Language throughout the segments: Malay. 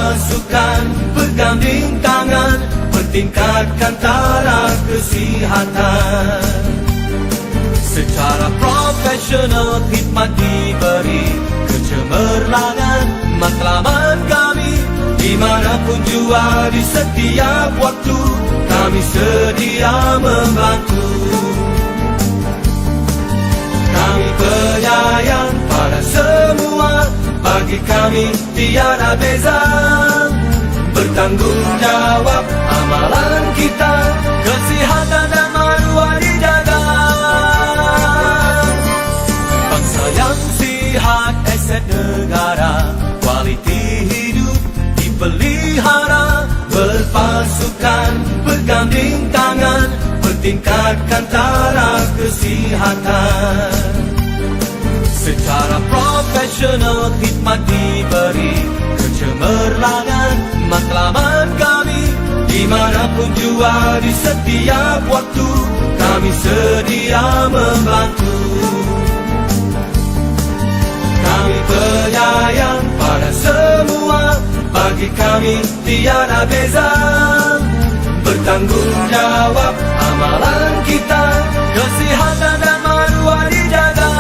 berpasukan, berganding tangan, meningkatkan taraf kesihatan. Secara profesional khidmat diberi, kecemerlangan matlamat kami. Dimanapun jua di setiap waktu, kami sedia membantu. Kami penyayang pada semua, bagi kami tiada beza. Bertanggung jawab amalan kita, kesihatan dan maruah dijaga. Bangsa yang sihat, aset negara, kualiti hidup dipelihara. Berpasukan, berganding tangan, meningkatkan taraf kesihatan. Secara profesional khidmat diberi, kecemerlangan matlamat kami. Dimanapun jua di setiap waktu, kami sedia membantu. Kami penyayang pada semua, bagi kami tiada beza. Bertanggung jawab amalan kita, kesihatan dan maruah dijaga.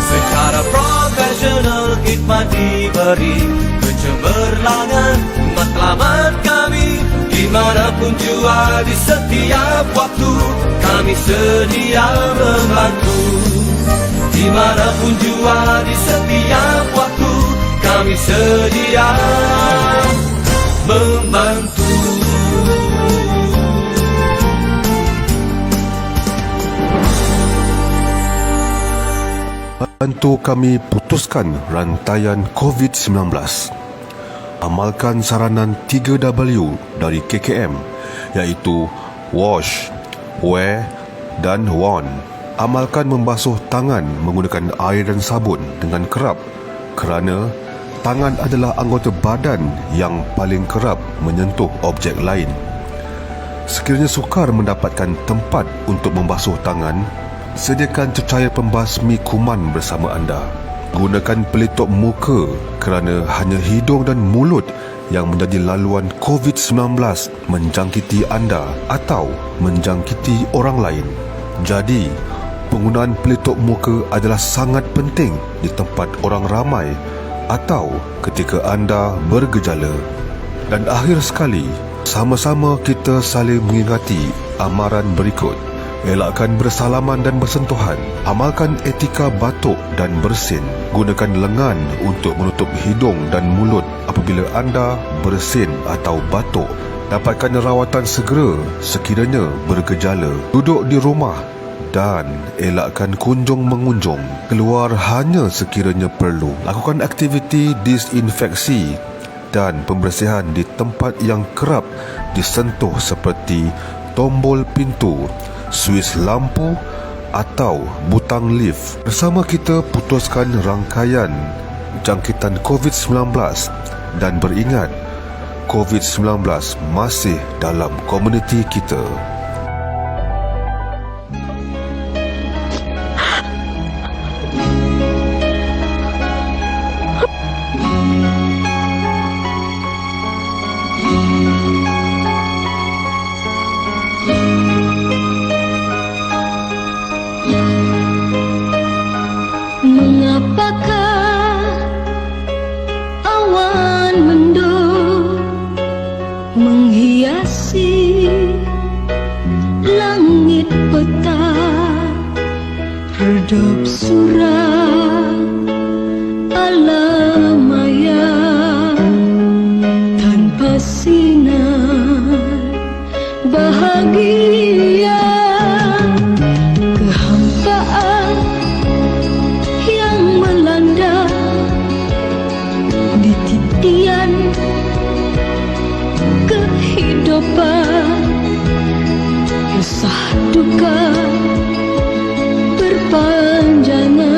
Secara profesional khidmat diberi, kecemerlangan matlamat kami. Dimanapun jua di setiap waktu, kami sedia membantu. Dimanapun jua di setiap waktu, kami sedia membantu. Bantu kami putuskan rantaian COVID-19. Amalkan saranan 3W dari KKM, iaitu wash, wear dan warn. Amalkan membasuh tangan menggunakan air dan sabun dengan kerap, kerana tangan adalah anggota badan yang paling kerap menyentuh objek lain. Sekiranya sukar mendapatkan tempat untuk membasuh tangan, sediakan cecair pembasmi kuman bersama anda. Gunakan pelitup muka kerana hanya hidung dan mulut yang menjadi laluan COVID-19 menjangkiti anda atau menjangkiti orang lain. Jadi, penggunaan pelitup muka adalah sangat penting di tempat orang ramai atau ketika anda bergejala. Dan akhir sekali, sama-sama kita saling mengingati amaran berikut. Elakkan bersalaman dan bersentuhan. Amalkan etika batuk dan bersin. Gunakan lengan untuk menutup hidung dan mulut apabila anda bersin atau batuk. Dapatkan rawatan segera sekiranya bergejala. Duduk di rumah dan elakkan kunjung mengunjung. Keluar hanya sekiranya perlu. Lakukan aktiviti disinfeksi dan pembersihan di tempat yang kerap disentuh seperti tombol pintu, suis lampu atau butang lift. Bersama kita putuskan rangkaian jangkitan COVID-19 dan beringat, COVID-19 masih dalam komuniti kita. Mengapakah awan mendung menghiasi langit petang, redup surat alam maya tanpa sinar bahagia. Kehampaan yang melanda di titian kehidupan, resah duka berpanjangan.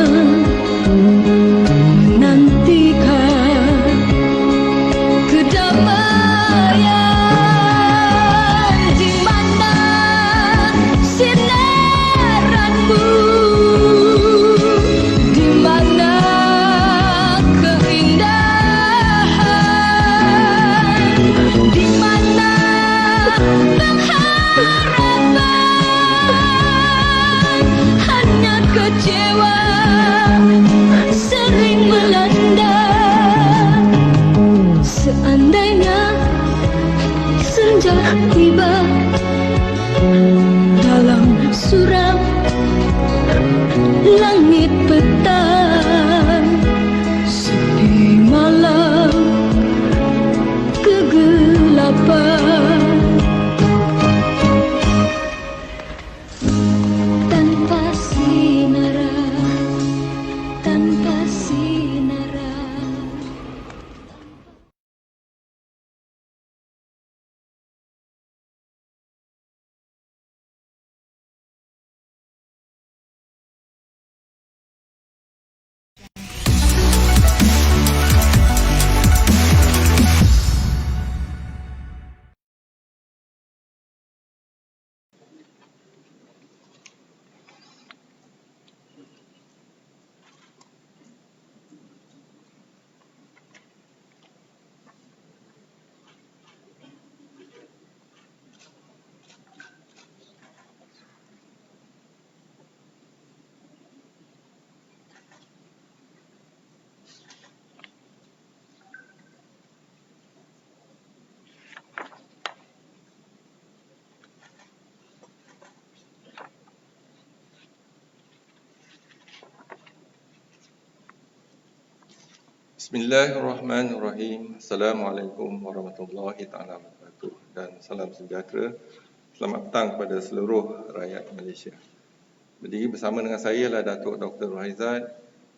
Bismillahirrahmanirrahim. Assalamualaikum warahmatullahi taala wabarakatuh dan salam sejahtera. Selamat petang kepada seluruh rakyat Malaysia. Berdiri bersama dengan saya adalah Datuk Dr. Rohaizat,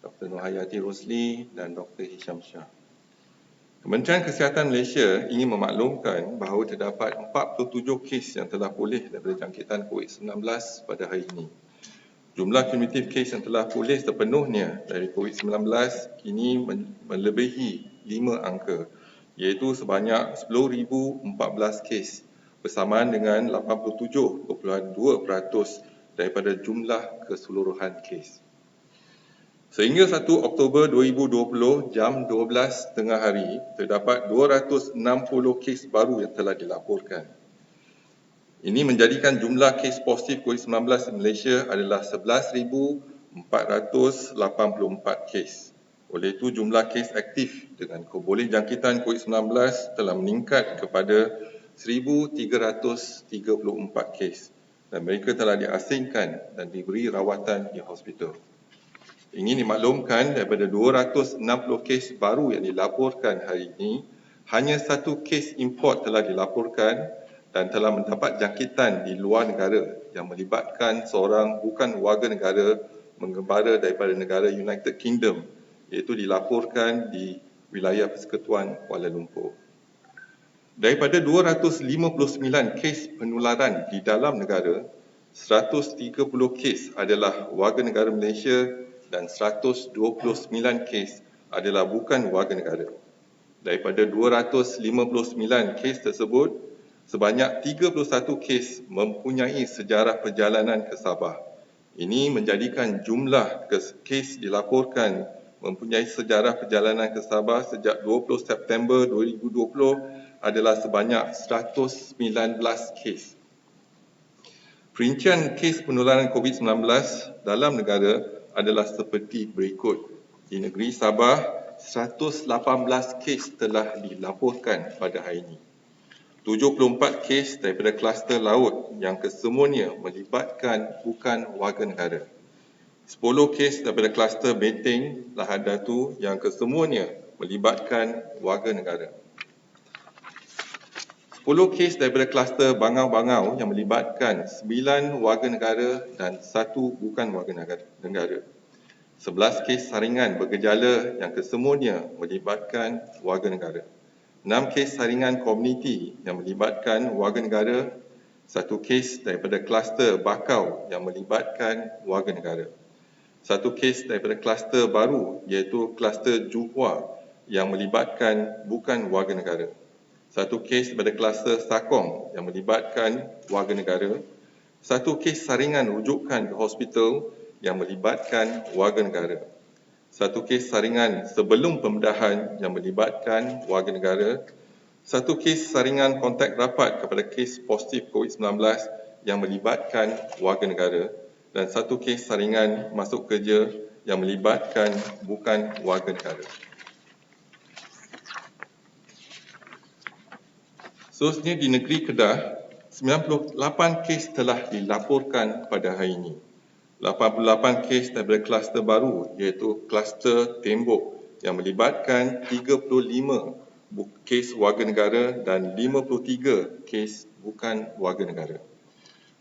Dr. Nurhayati Rosli dan Dr. Hisham Shah. Kementerian Kesihatan Malaysia ingin memaklumkan bahawa terdapat 47 kes yang telah pulih daripada jangkitan COVID-19 pada hari ini. Jumlah cumulative kes yang telah pulih sepenuhnya dari COVID-19 kini melebihi 5 angka, iaitu sebanyak 10,014 kes bersamaan dengan 87.2% daripada jumlah keseluruhan kes. Sehingga 1 Oktober 2020 jam 12 tengah hari, terdapat 260 kes baru yang telah dilaporkan. Ini menjadikan jumlah kes positif COVID-19 di Malaysia adalah 11,484 kes. Oleh itu, jumlah kes aktif dengan boleh jangkitan COVID-19 telah meningkat kepada 1,334 kes dan mereka telah diasingkan dan diberi rawatan di hospital. Ingin dimaklumkan daripada 260 kes baru yang dilaporkan hari ini, hanya 1 kes import telah dilaporkan dan telah mendapat jangkitan di luar negara yang melibatkan seorang bukan warga negara mengembara daripada negara United Kingdom, iaitu dilaporkan di wilayah Persekutuan Kuala Lumpur. Daripada 259 kes penularan di dalam negara, 130 kes adalah warga negara Malaysia dan 129 kes adalah bukan warga negara. Daripada 259 kes tersebut, sebanyak 31 kes mempunyai sejarah perjalanan ke Sabah. Ini menjadikan jumlah kes dilaporkan mempunyai sejarah perjalanan ke Sabah sejak 20 September 2020 adalah sebanyak 119 kes. Perincian kes penularan COVID-19 dalam negara adalah seperti berikut. Di negeri Sabah, 118 kes telah dilaporkan pada hari ini. 74 kes daripada kluster laut yang kesemuanya melibatkan bukan warga negara. 10 kes daripada kluster Benteng, Lahad Datu yang kesemuanya melibatkan warga negara. 10 kes daripada kluster Bangau-Bangau yang melibatkan 9 warga negara dan 1 bukan warga negara. 11 kes saringan bergejala yang kesemuanya melibatkan warga negara. 6 kes saringan komuniti yang melibatkan warga negara, 1 kes daripada kluster Bakau yang melibatkan warga negara. 1 kes daripada kluster baru iaitu kluster Johor yang melibatkan bukan warga negara. 1 kes daripada kluster Sakong yang melibatkan warga negara. 1 kes saringan rujukan ke hospital yang melibatkan warga negara. 1 kes saringan sebelum pembedahan yang melibatkan warga negara, 1 kes saringan kontak rapat kepada kes positif COVID-19 yang melibatkan warga negara dan 1 kes saringan masuk kerja yang melibatkan bukan warga negara. Seterusnya di negeri Kedah, 98 kes telah dilaporkan pada hari ini. 88 kes daripada kluster baru iaitu kluster Tembok yang melibatkan 35 kes warga negara dan 53 kes bukan warga negara.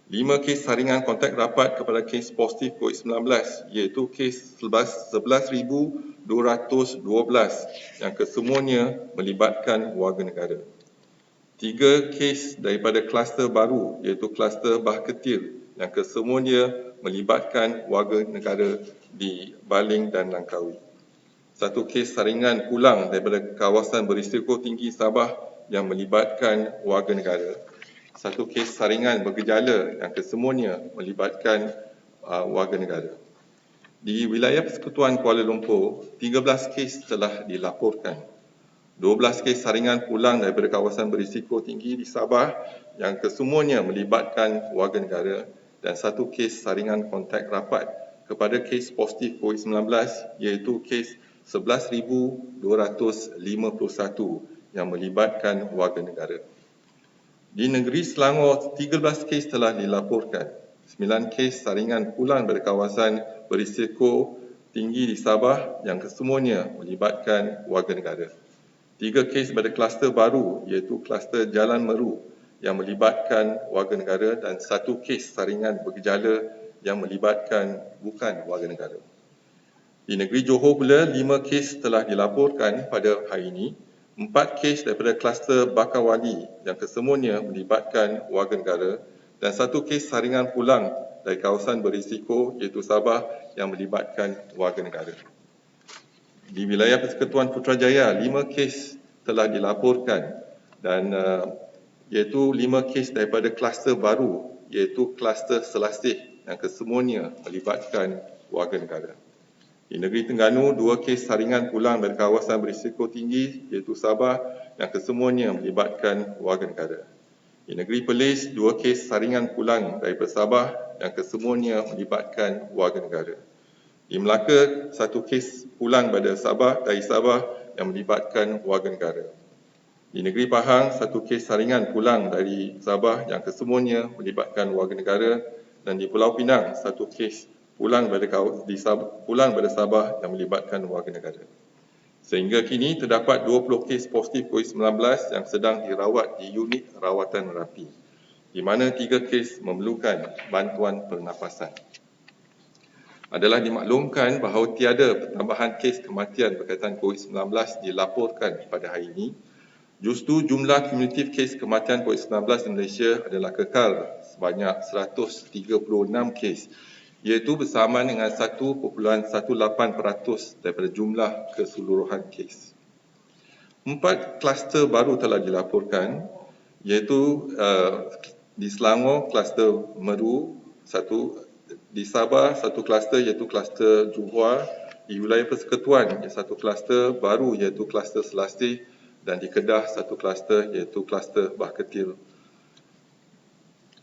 5 kes saringan kontak rapat kepada kes positif COVID-19 iaitu kes 11,212 yang kesemuanya melibatkan warga negara. 3 kes daripada kluster baru iaitu kluster Bah Ketil yang kesemuanya melibatkan warga negara di Baling dan Langkawi. 1 kes saringan pulang daripada kawasan berisiko tinggi Sabah yang melibatkan warga negara. 1 kes saringan bergejala yang kesemuanya melibatkan warga negara. Di wilayah Persekutuan Kuala Lumpur, 13 kes telah dilaporkan. 12 kes saringan pulang daripada kawasan berisiko tinggi di Sabah yang kesemuanya melibatkan warga negara dan 1 kes saringan kontak rapat kepada kes positif COVID-19 iaitu kes 11,251 yang melibatkan warga negara. Di negeri Selangor, 13 kes telah dilaporkan. 9 kes saringan pulang dari kawasan berisiko tinggi di Sabah yang kesemuanya melibatkan warga negara. 3 kes pada kluster baru iaitu kluster Jalan Meru yang melibatkan warga negara dan 1 kes saringan bergejala yang melibatkan bukan warga negara. Di negeri Johor pula, 5 kes telah dilaporkan pada hari ini, 4 kes daripada kluster Bakawali yang kesemuanya melibatkan warga negara dan 1 kes saringan pulang dari kawasan berisiko iaitu Sabah yang melibatkan warga negara. Di wilayah Persekutuan Putrajaya, 5 kes telah dilaporkan dan iaitu 5 kes daripada kluster baru iaitu kluster Selasih yang kesemuanya melibatkan warga negara. Di negeri Terengganu, 2 kes saringan pulang dari kawasan berisiko tinggi iaitu Sabah yang kesemuanya melibatkan warga negara. Di negeri Perlis, 2 kes saringan pulang dari Sabah yang kesemuanya melibatkan warga negara. Di Melaka, 1 kes pulang dari Sabah yang melibatkan warga negara. Di negeri Pahang, 1 kes saringan pulang dari Sabah yang kesemuanya melibatkan warga negara dan di Pulau Pinang, 1 kes pulang pada Sabah yang melibatkan warga negara. Sehingga kini terdapat 20 kes positif COVID-19 yang sedang dirawat di unit rawatan rapi, di mana 3 kes memerlukan bantuan pernafasan. Adalah dimaklumkan bahawa tiada pertambahan kes kematian berkaitan COVID-19 dilaporkan pada hari ini. Justru jumlah kumulatif kes kematian COVID-19 di Malaysia adalah kekal sebanyak 136 kes, iaitu bersamaan dengan 1.18% daripada jumlah keseluruhan kes. 4 kluster baru telah dilaporkan, iaitu di Selangor, kluster Meru, di Sabah, 1 kluster iaitu kluster Johor, di wilayah Persekutuan, 1 kluster baru iaitu kluster Selasih dan di Kedah, 1 kluster iaitu kluster Bah Ketil.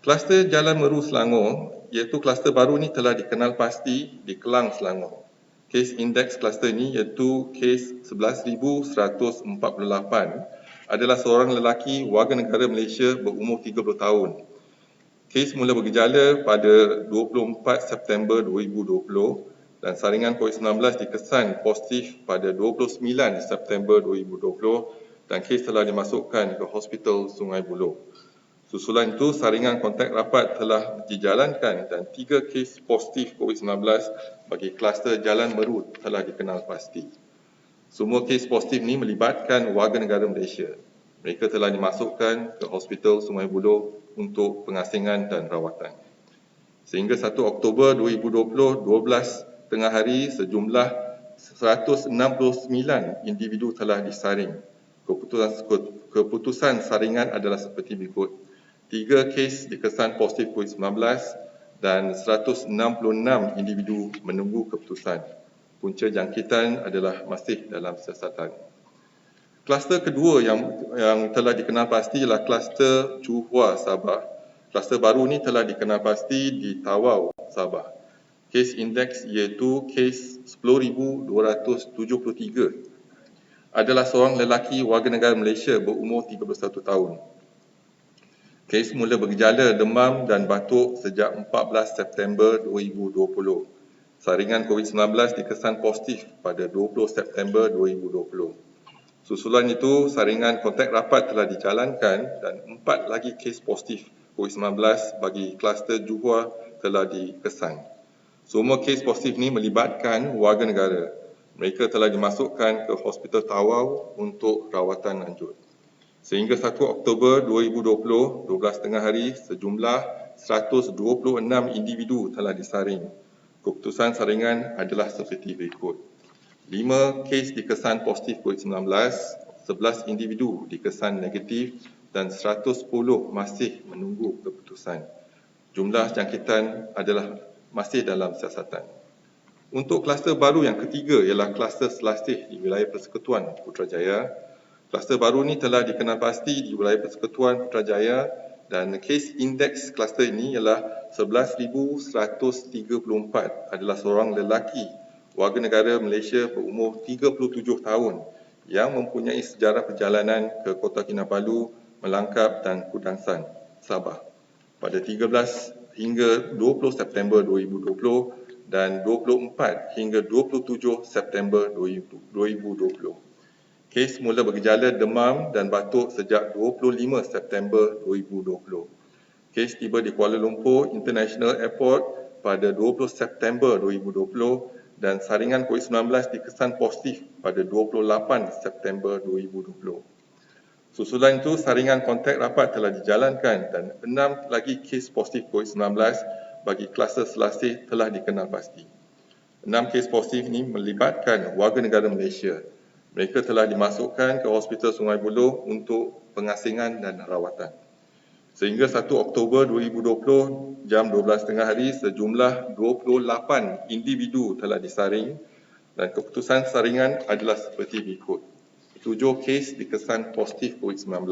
Kluster Jalan Meru Selangor, iaitu kluster baru ini telah dikenal pasti di Kelang, Selangor. Kes indeks kluster ini iaitu kes 11,148 adalah seorang lelaki warga negara Malaysia berumur 30 tahun. Kes mula bergejala pada 24 September 2020 dan saringan COVID-19 dikesan positif pada 29 September 2020 dan kes telah dimasukkan ke Hospital Sungai Buloh. Susulan itu, saringan kontak rapat telah dijalankan dan 3 kes positif COVID-19 bagi kluster Jalan Meru telah dikenal pasti. Semua kes positif ini melibatkan warga negara Malaysia. Mereka telah dimasukkan ke Hospital Sungai Buloh untuk pengasingan dan rawatan. Sehingga 1 Oktober 2020, 12 tengah hari, sejumlah 169 individu telah disaring. Keputusan saringan adalah seperti berikut. 3 kes dikesan positif COVID-19 dan 166 individu menunggu keputusan. Punca jangkitan adalah masih dalam siasatan. Kluster kedua yang telah dikenal pasti ialah kluster Johor, Sabah. Kluster baru ini telah dikenal pasti di Tawau, Sabah. Kes indeks iaitu kes 10,273 adalah seorang lelaki warga negara Malaysia berumur 31 tahun. Kes mula bergejala demam dan batuk sejak 14 September 2020. Saringan COVID-19 dikesan positif pada 20 September 2020. Susulan itu, saringan kontak rapat telah dijalankan dan 4 lagi kes positif COVID-19 bagi kluster Johor telah dikesan. Semua kes positif ini melibatkan warga negara. Mereka telah dimasukkan ke Hospital Tawau untuk rawatan lanjut. Sehingga 1 Oktober 2020, 12 tengah hari, sejumlah 126 individu telah disaring. Keputusan saringan adalah seperti berikut. 5 kes dikesan positif COVID-19, 11 individu dikesan negatif dan 110 masih menunggu keputusan. Jumlah jangkitan adalah masih dalam siasatan. Untuk kluster baru yang ketiga ialah kluster Selasih di wilayah Persekutuan Putrajaya. Kluster baru ini telah dikenal pasti di wilayah Persekutuan Putrajaya dan kes indeks kluster ini ialah 11,134 adalah seorang lelaki warga negara Malaysia berumur 37 tahun yang mempunyai sejarah perjalanan ke Kota Kinabalu, Melangkap dan Kudansan, Sabah pada 13 hingga 20 September 2020 dan 24 hingga 27 September 2020. Kes mula bergejala demam dan batuk sejak 25 September 2020. Kes tiba di Kuala Lumpur International Airport pada 20 September 2020 dan saringan COVID-19 dikesan positif pada 28 September 2020. Susulan itu, saringan kontak rapat telah dijalankan dan 6 lagi kes positif COVID-19 bagi kluster Selasih telah dikenal pasti. 6 kes positif ini melibatkan warga negara Malaysia. Mereka telah dimasukkan ke Hospital Sungai Buloh untuk pengasingan dan rawatan. Sehingga 1 Oktober 2020, jam 12.30 hari, sejumlah 28 individu telah disaring dan keputusan saringan adalah seperti berikut. 7 kes dikesan positif COVID-19,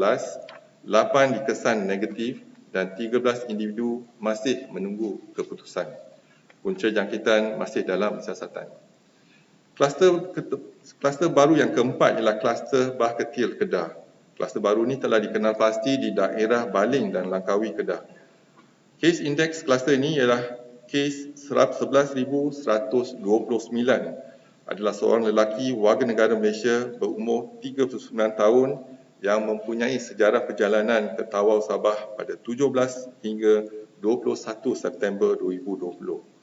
8 dikesan negatif dan 13 individu masih menunggu keputusan. Punca jangkitan masih dalam siasatan. Kluster baru yang keempat ialah kluster Bah Ketil, Kedah. Kluster baru ini telah dikenal pasti di daerah Baling dan Langkawi, Kedah. Kes indeks kluster ini ialah kes 11,129. Adalah seorang lelaki warga negara Malaysia berumur 39 tahun yang mempunyai sejarah perjalanan ke Tawau, Sabah pada 17 hingga 21 September 2020.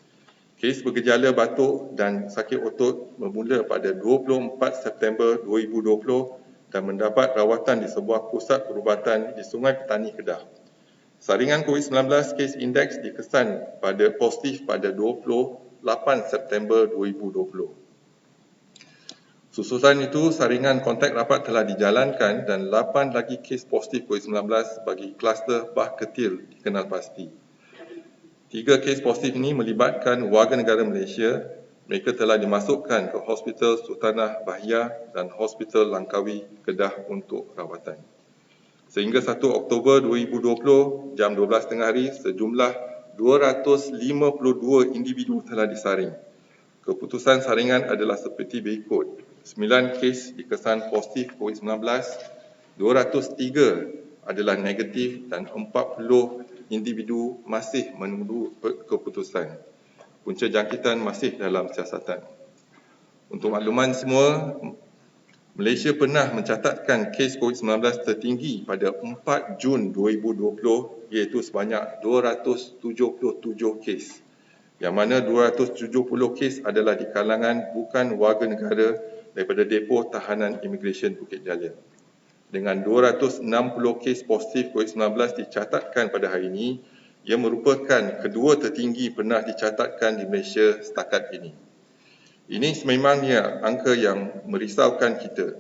Kes bergejala batuk dan sakit otot bermula pada 24 September 2020 dan mendapat rawatan di sebuah pusat perubatan di Sungai Petani, Kedah. Saringan COVID-19 kes indeks dikesan pada positif pada 28 September 2020. Susulan itu, saringan kontak rapat telah dijalankan dan 8 lagi kes positif COVID-19 bagi kluster Bah Ketil dikenal pasti. 3 kes positif ini melibatkan warga negara Malaysia. Mereka telah dimasukkan ke Hospital Sultanah Bahiyah dan Hospital Langkawi, Kedah untuk rawatan. Sehingga 1 Oktober 2020, jam 12.30 hari, sejumlah 252 individu telah disaring. Keputusan saringan adalah seperti berikut. 9 kes dikesan positif COVID-19, 203 adalah negatif dan 40 individu masih menunggu keputusan. Punca jangkitan masih dalam siasatan. Untuk makluman semua, Malaysia pernah mencatatkan kes COVID-19 tertinggi pada 4 Jun 2020 iaitu sebanyak 277 kes. Yang mana 270 kes adalah di kalangan bukan warga negara daripada Depo Tahanan Imigresen Bukit Jalil. Dengan 260 kes positif COVID-19 dicatatkan pada hari ini, ia merupakan kedua tertinggi pernah dicatatkan di Malaysia setakat ini. Ini sememangnya angka yang merisaukan kita.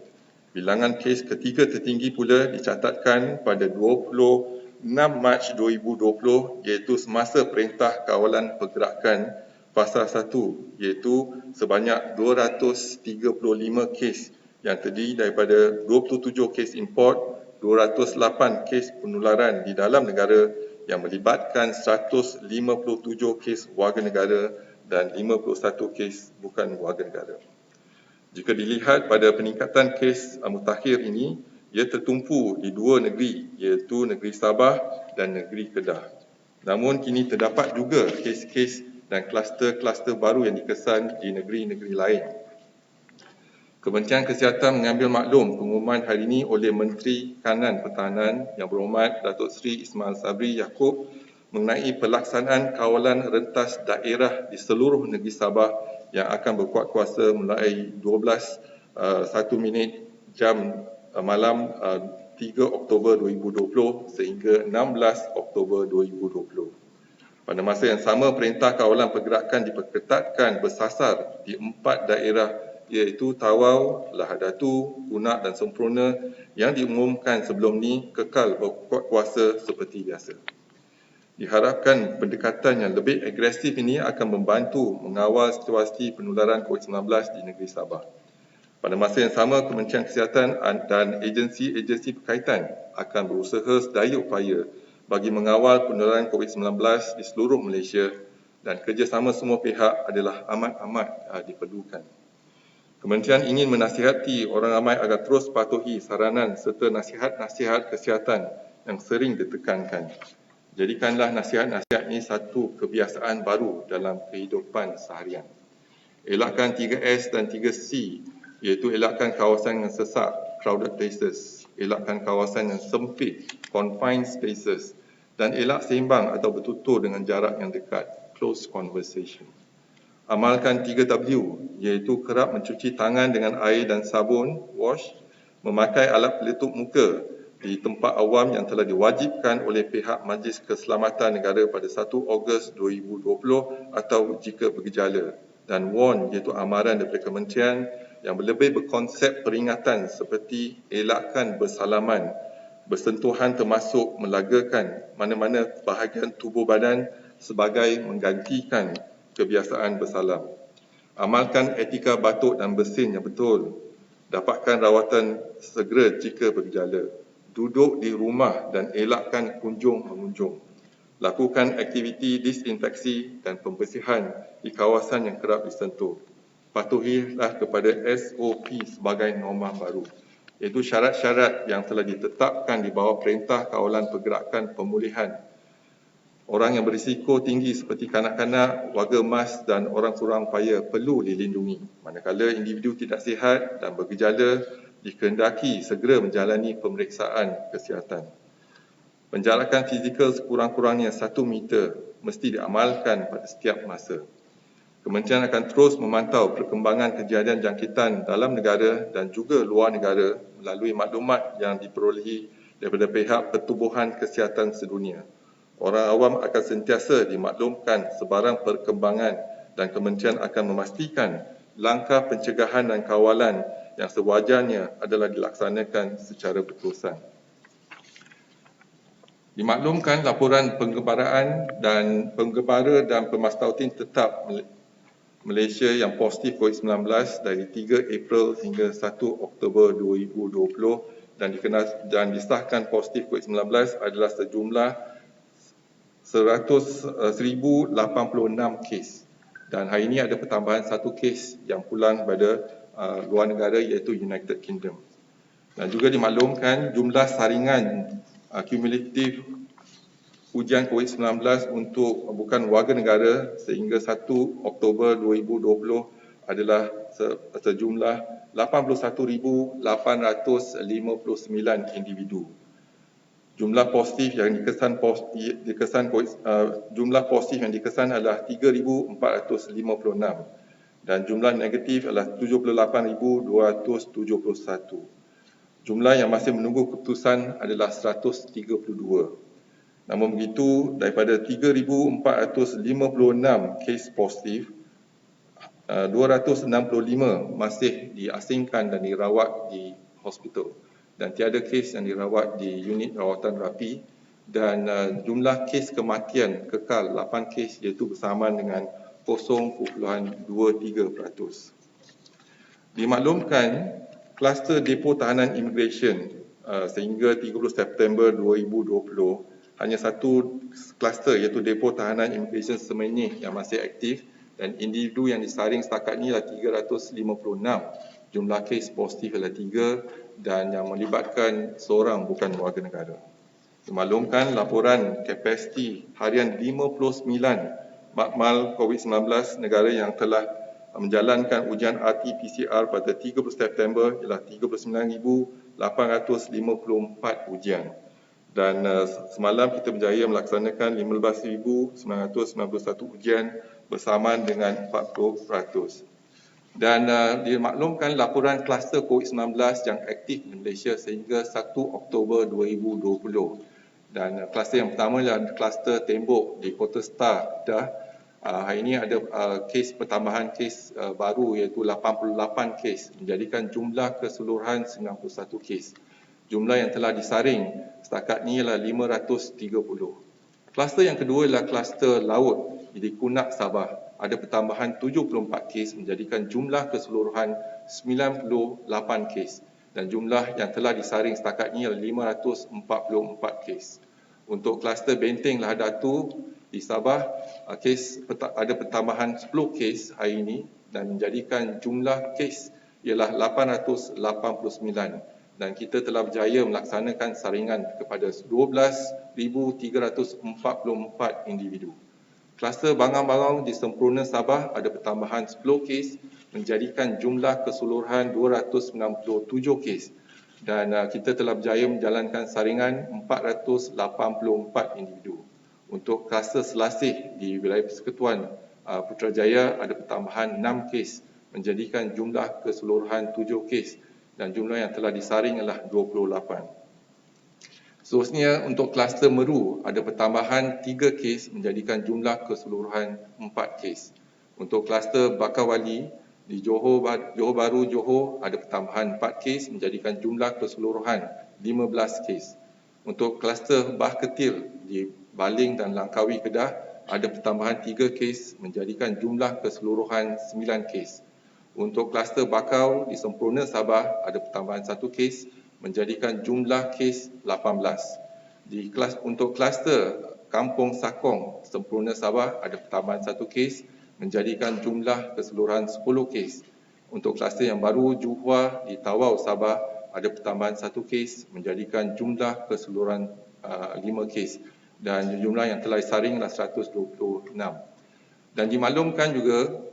Bilangan kes ketiga tertinggi pula dicatatkan pada 26 Mac 2020 iaitu semasa Perintah Kawalan Pergerakan Fasa 1 iaitu sebanyak 235 kes yang terdiri daripada 27 kes import, 208 kes penularan di dalam negara yang melibatkan 157 kes warga negara dan 51 kes bukan warga negara. Jika dilihat pada peningkatan kes mutakhir ini, ia tertumpu di dua negeri iaitu negeri Sabah dan negeri Kedah. Namun kini terdapat juga kes-kes dan kluster-kluster baru yang dikesan di negeri-negeri lain. Kementerian Kesihatan mengambil maklum pengumuman hari ini oleh Menteri Kanan Pertahanan Yang Berhormat Datuk Seri Ismail Sabri Yaakob mengenai pelaksanaan kawalan rentas daerah di seluruh negeri Sabah yang akan berkuat kuasa mulai 1 minit jam malam 3 Oktober 2020 sehingga 16 Oktober 2020. Pada masa yang sama, Perintah Kawalan Pergerakan diperketatkan bersasar di 4 daerah iaitu Tawau, Lahad Datu, Kunak dan Semprona yang diumumkan sebelum ini kekal berkuat kuasa seperti biasa. Diharapkan pendekatan yang lebih agresif ini akan membantu mengawal situasi penularan COVID-19 di negeri Sabah. Pada masa yang sama, Kementerian Kesihatan dan agensi-agensi berkaitan akan berusaha sedaya upaya bagi mengawal penularan COVID-19 di seluruh Malaysia dan kerjasama semua pihak adalah amat-amat diperlukan. Kementerian ingin menasihati orang ramai agar terus patuhi saranan serta nasihat-nasihat kesihatan yang sering ditekankan. Jadikanlah nasihat-nasihat ini satu kebiasaan baru dalam kehidupan seharian. Elakkan 3S dan 3C, iaitu elakkan kawasan yang sesak, crowded places, elakkan kawasan yang sempit, confined spaces, dan elak seimbang atau bertutur dengan jarak yang dekat, close conversation. Amalkan 3W, iaitu kerap mencuci tangan dengan air dan sabun, wash, memakai alat pelitup muka di tempat awam yang telah diwajibkan oleh pihak Majlis Keselamatan Negara pada 1 Ogos 2020 atau jika bergejala, dan WARN, iaitu amaran daripada kementerian yang lebih berkonsep peringatan seperti elakkan bersalaman, bersentuhan termasuk melagakan mana-mana bahagian tubuh badan sebagai menggantikan kebiasaan bersalam. Amalkan etika batuk dan bersin yang betul. Dapatkan rawatan segera jika bergejala. Duduk di rumah dan elakkan kunjung-mengunjung. Lakukan aktiviti disinfeksi dan pembersihan di kawasan yang kerap disentuh. Patuhilah kepada SOP sebagai norma baru, iaitu syarat-syarat yang telah ditetapkan di bawah Perintah Kawalan Pergerakan Pemulihan. Orang yang berisiko tinggi seperti kanak-kanak, warga emas dan orang kurang upaya perlu dilindungi. Manakala individu tidak sihat dan bergejala, dikehendaki segera menjalani pemeriksaan kesihatan. Penjarakan fizikal sekurang-kurangnya 1 meter mesti diamalkan pada setiap masa. Kementerian akan terus memantau perkembangan kejadian jangkitan dalam negara dan juga luar negara melalui maklumat yang diperolehi daripada pihak Pertubuhan Kesihatan Sedunia. Orang awam akan sentiasa dimaklumkan sebarang perkembangan dan kementerian akan memastikan langkah pencegahan dan kawalan yang sewajarnya adalah dilaksanakan secara berterusan. Dimaklumkan laporan penggembaraan dan penggembara dan pemastautin tetap Malaysia yang positif COVID-19 dari 3 April hingga 1 Oktober 2020 dan disahkan positif COVID-19 adalah sejumlah 1,086 kes, dan hari ini ada pertambahan 1 kes yang pulang pada luar negara iaitu United Kingdom. Dan juga dimaklumkan jumlah saringan kumulatif ujian COVID-19 untuk bukan warga negara sehingga 1 Oktober 2020 adalah sejumlah 81,859 individu. Jumlah positif yang dikesan adalah 3,456 dan jumlah negatif adalah 78,271. Jumlah yang masih menunggu keputusan adalah 132. Namun begitu, daripada 3,456 kes positif, 265 masih diasingkan dan dirawat di hospital. Dan tiada kes yang dirawat di unit rawatan rapi, dan jumlah kes kematian kekal 8 kes, iaitu bersamaan dengan 0.23%. Dimaklumkan kluster depo tahanan immigration sehingga 30 September 2020 hanya 1 kluster, iaitu depo tahanan immigration Semenyih yang masih aktif, dan individu yang disaring setakat ini adalah 356. Jumlah kes positif adalah 3 dan yang melibatkan seorang bukan warga negara. Dimaklumkan laporan kapasiti harian 59 makmal COVID-19 negara yang telah menjalankan ujian RT-PCR pada 30 September ialah 39,854 ujian. Dan semalam kita berjaya melaksanakan 15,991 ujian bersamaan dengan 40%. Dan dimaklumkan laporan kluster COVID-19 yang aktif di Malaysia sehingga 1 Oktober 2020. Dan kluster yang pertama adalah kluster tembok di Kota Star. Hari ini ada kes pertambahan kes baru iaitu 88 kes, menjadikan jumlah keseluruhan 91 kes. Jumlah yang telah disaring setakat ini ialah 530. Kluster yang kedua ialah kluster laut di Kunak, Sabah. Ada pertambahan 74 kes, menjadikan jumlah keseluruhan 98 kes. Dan jumlah yang telah disaring setakat ini ialah 544 kes. Untuk kluster Benteng Lahadatu di Sabah, ada pertambahan 10 kes hari ini dan menjadikan jumlah kes ialah 889. dan kita telah berjaya melaksanakan saringan kepada 12,344 individu. Kluster Bangang-Bangang di Semprona Sabah ada pertambahan 10 kes menjadikan jumlah keseluruhan 297 kes dan kita telah berjaya menjalankan saringan 484 individu. Untuk kluster Selasih di wilayah Persekutuan Putrajaya ada pertambahan 6 kes menjadikan jumlah keseluruhan 7 kes dan jumlah yang telah disaring adalah 28. Seterusnya, untuk kluster Meru ada pertambahan 3 kes menjadikan jumlah keseluruhan 4 kes. Untuk kluster Bakawali di Johor Bahru, Johor ada pertambahan 4 kes menjadikan jumlah keseluruhan 15 kes. Untuk kluster Bah Ketil di Baling dan Langkawi, Kedah ada pertambahan 3 kes menjadikan jumlah keseluruhan 9 kes. Untuk kluster Bakau di Semprona Sabah ada pertambahan 1 kes menjadikan jumlah kes 18. Untuk kluster Kampung Sakong, Semprona Sabah ada pertambahan 1 kes menjadikan jumlah keseluruhan 10 kes. Untuk kluster yang baru Juhua di Tawau, Sabah ada pertambahan 1 kes menjadikan jumlah keseluruhan 5 kes dan jumlah yang telah disaring adalah 126. Dan dimaklumkan juga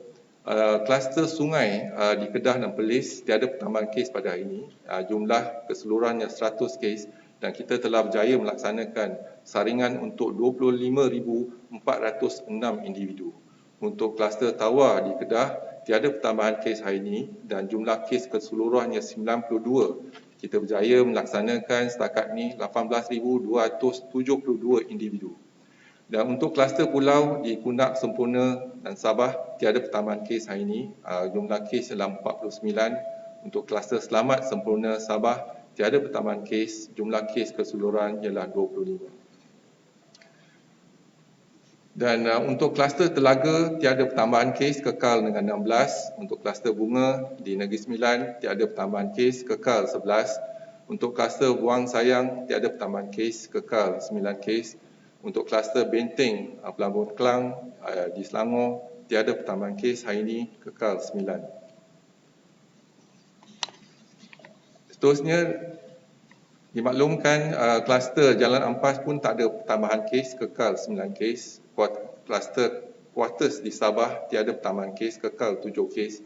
kluster sungai di Kedah dan Perlis tiada pertambahan kes pada hari ini. Jumlah keseluruhannya 100 kes dan kita telah berjaya melaksanakan saringan untuk 25,406 individu. Untuk kluster Tawar di Kedah tiada pertambahan kes hari ini dan jumlah kes keseluruhannya 92. Kita berjaya melaksanakan setakat ini 18,272 individu. Dan untuk kluster pulau di Kunak, Semprona dan Sabah tiada pertambahan kes hari ini. Jumlah kes adalah 49. Untuk kluster Selamat, Semprona, Sabah tiada pertambahan kes. Jumlah kes keseluruhan ialah 25. Dan untuk kluster Telaga tiada pertambahan kes, kekal dengan 16. Untuk kluster Bunga di Negeri Sembilan tiada pertambahan kes, kekal 11. Untuk kluster Buang Sayang tiada pertambahan kes, kekal 9 kes. Untuk kluster Benteng, Pelabuhan Kelang di Selangor tiada pertambahan kes hari ini, kekal 9. Seterusnya, dimaklumkan kluster Jalan Ampas pun tak ada pertambahan kes, kekal 9 kes. Kluster Quarters di Sabah tiada pertambahan kes, kekal 7 kes.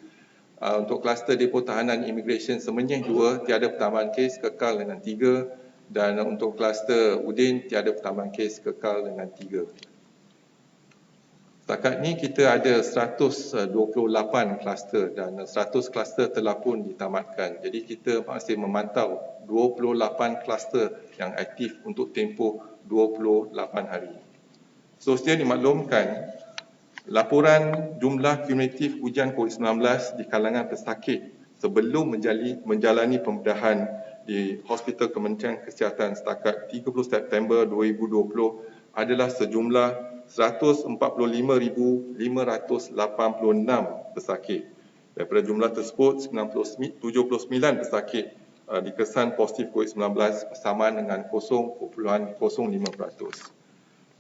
Untuk kluster Depo Tahanan Immigration Semenyih 2 tiada pertambahan kes, kekal dengan 3. Dan untuk kluster Udin tiada pertambahan kes, kekal dengan 3. Setakat ini kita ada 128 kluster dan 100 kluster telah pun ditamatkan. Jadi kita masih memantau 28 kluster yang aktif untuk tempoh 28 hari. Seterusnya dimaklumkan laporan jumlah kumulatif ujian COVID-19 di kalangan pesakit sebelum menjalani pembedahan di Hospital Kementerian Kesihatan setakat 30 September 2020 adalah sejumlah 145,586 pesakit. Daripada jumlah tersebut, 79 pesakit dikesan positif COVID-19 bersamaan dengan 0.05%.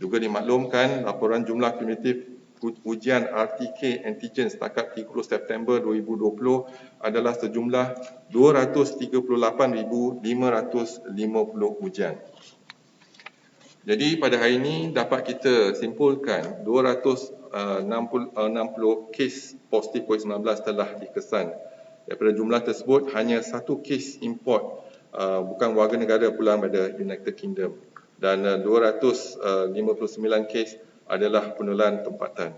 Juga dimaklumkan laporan jumlah kumulatif ujian RTK antigen setakat 30 September 2020 adalah sejumlah 238,550 ujian. Jadi pada hari ini dapat kita simpulkan 260 kes positif COVID-19 telah dikesan. Daripada jumlah tersebut hanya 1 kes import bukan warga negara pulang pada United Kingdom dan 259 kes adalah penularan tempatan.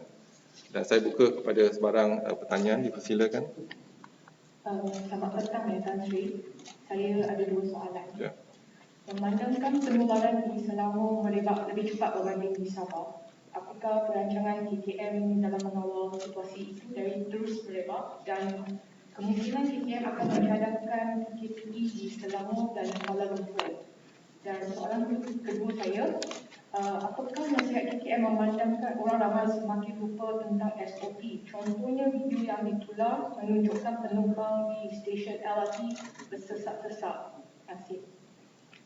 Dan saya buka kepada sebarang pertanyaan, dipersilakan. Selamat petang ya Tan Sri. Saya ada 2 soalan. Ya. Memandangkan penularan di Selangor merebak lebih cepat berbanding di Sabah, apakah perancangan KKM dalam mengawal situasi itu dari terus merebak dan kemungkinan KKM akan menghadapkan PKP di Selangor dan Kuala Lumpur? Dan soalan kedua saya, apakah nasihat KKM memandangkan orang ramai semakin lupa tentang SOP? Contohnya video yang ditular menunjukkan penumpang di stesen LRT bersesak-sesak. Terima kasih.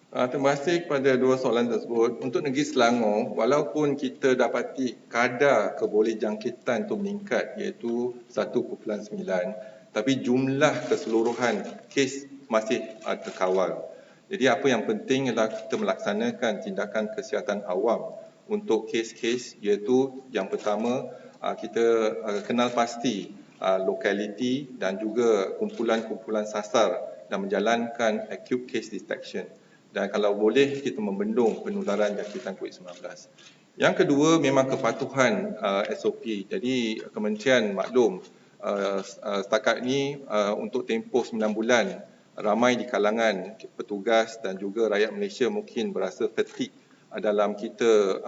Terima kasih kepada 2 soalan tersebut. Untuk negeri Selangor, walaupun kita dapati kadar kebolehjangkitan itu meningkat iaitu 1.9, tapi jumlah keseluruhan kes masih terkawal. Jadi apa yang penting ialah kita melaksanakan tindakan kesihatan awam untuk kes-kes, iaitu yang pertama kita kenal pasti lokaliti dan juga kumpulan-kumpulan sasar dan menjalankan acute case detection. Dan kalau boleh kita membendung penularan jangkitan COVID-19. Yang kedua memang kepatuhan SOP. Jadi Kementerian maklum setakat ini untuk tempoh 9 bulan ramai di kalangan petugas dan juga rakyat Malaysia mungkin berasa fatigue dalam kita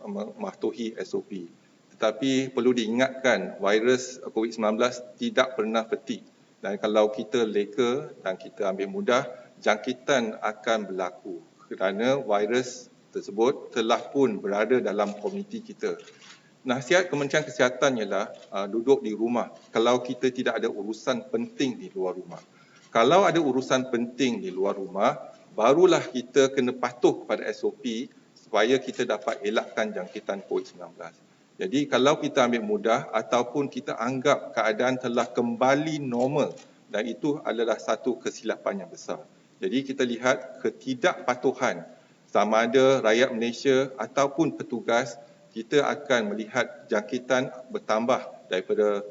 mematuhi SOP. Tetapi perlu diingatkan virus COVID-19 tidak pernah fatigue. Dan kalau kita leka dan kita ambil mudah, jangkitan akan berlaku kerana virus tersebut telah pun berada dalam komuniti kita. Nasihat Kementerian Kesihatan ialah duduk di rumah kalau kita tidak ada urusan penting di luar rumah. Kalau ada urusan penting di luar rumah, barulah kita kena patuh kepada SOP supaya kita dapat elakkan jangkitan COVID-19. Jadi kalau kita ambil mudah ataupun kita anggap keadaan telah kembali normal, dan itu adalah satu kesilapan yang besar. Jadi kita lihat ketidakpatuhan sama ada rakyat Malaysia ataupun petugas, kita akan melihat jangkitan bertambah daripada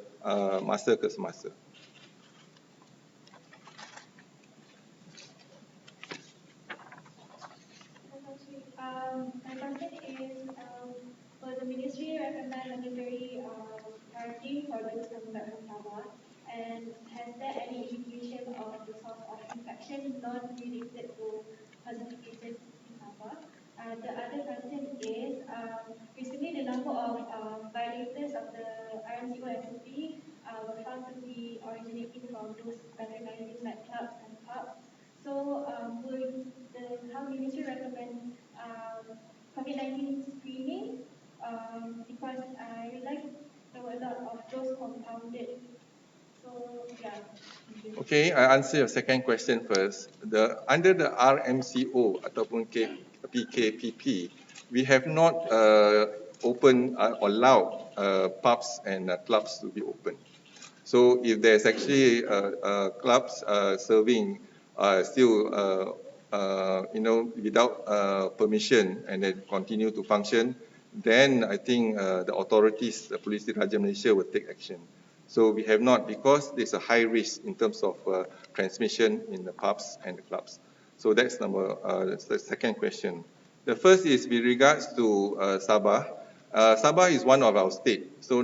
masa ke semasa. My question is, for the ministry recommend mandatory quarantine for those coming back from Sabah, and has there any indication of the source of infection not related to positive cases in Sabah? The other question is, recently the number of violators of the RMCO SOP were found to be originating from those patronizing nightclubs and pubs. So, would the health ministry recommend COVID-19 screening? Because I realized there were a lot of those compounded. So, yeah. Okay, I answer your second question first. Under the RMCO ataupun PKPP, we have not opened or allowed pubs and clubs to be open. So if there's actually clubs serving still without permission and then continue to function, then I think the authorities, the Police Diraja Malaysia will take action. So we have not, because there's a high risk in terms of transmission in the pubs and the clubs. So that's the second question. The first is with regards to Sabah. Sabah is one of our state, so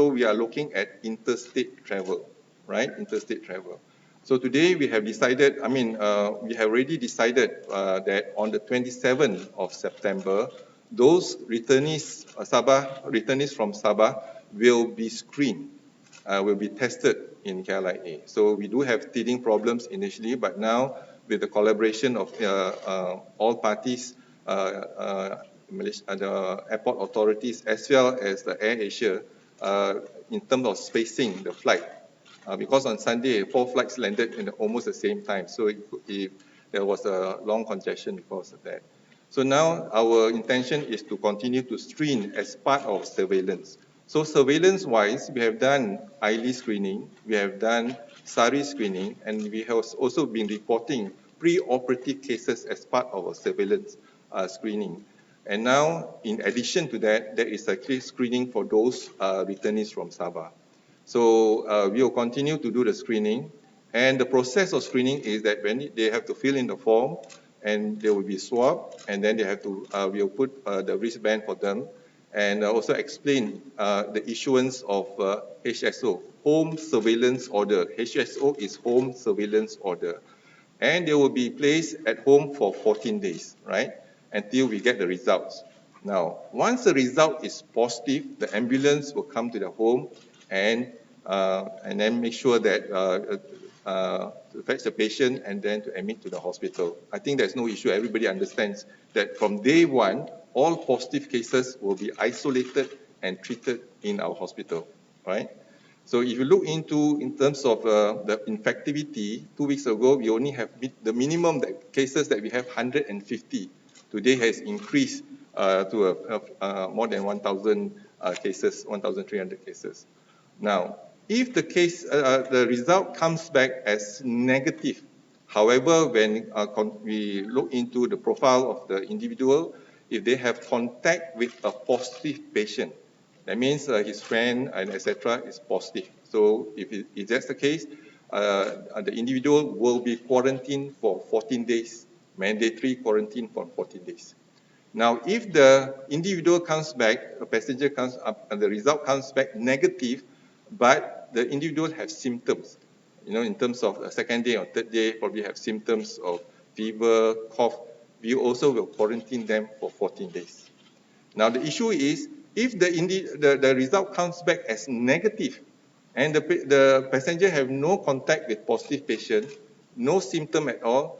we are looking at interstate travel, right? Interstate travel. So today we have decided, we have already decided that on the 27th of September, those returnees from Sabah will be screened, will be tested in KLIA. So we do have teething problems initially, but now with the collaboration of all parties, the airport authorities as well as the Air Asia, in terms of spacing the flight. Because on Sunday, 4 flights landed in almost the same time. So there was a long congestion because of that. So now our intention is to continue to screen as part of surveillance. So surveillance-wise, we have done ILI screening, we have done SARI screening, and we have also been reporting pre-operative cases as part of our surveillance screening. And now, in addition to that, there is actually screening for those returnees from Sabah. So we will continue to do the screening, and the process of screening is that when they have to fill in the form, and they will be swabbed, and then they have to we will put the wristband for them, and also explain the issuance of HSO, Home Surveillance Order. HSO is Home Surveillance Order, and they will be placed at home for 14 days, right, until we get the results. Now, once the result is positive, the ambulance will come to the home and then make sure that to fetch the patient and then to admit to the hospital. I think there's no issue. Everybody understands that from day one, all positive cases will be isolated and treated in our hospital, right? So if you look into, in terms of the infectivity, 2 weeks ago, we only have the minimum cases that we have 150. Today has increased to more than 1,000 cases, 1,300 cases. Now, if the case, the result comes back as negative, However, when we look into the profile of the individual, if they have contact with a positive patient, that means his friend and etc. is positive. So if that's the case, the individual will be quarantined for 14 days, mandatory quarantine for 14 days. Now, if the individual comes back, a passenger comes up, and the result comes back negative, but the individual has symptoms, in terms of the second day or third day, probably have symptoms of fever, cough, we also will quarantine them for 14 days. Now, the issue is, if the result comes back as negative, and the passenger have no contact with positive patient, no symptom at all,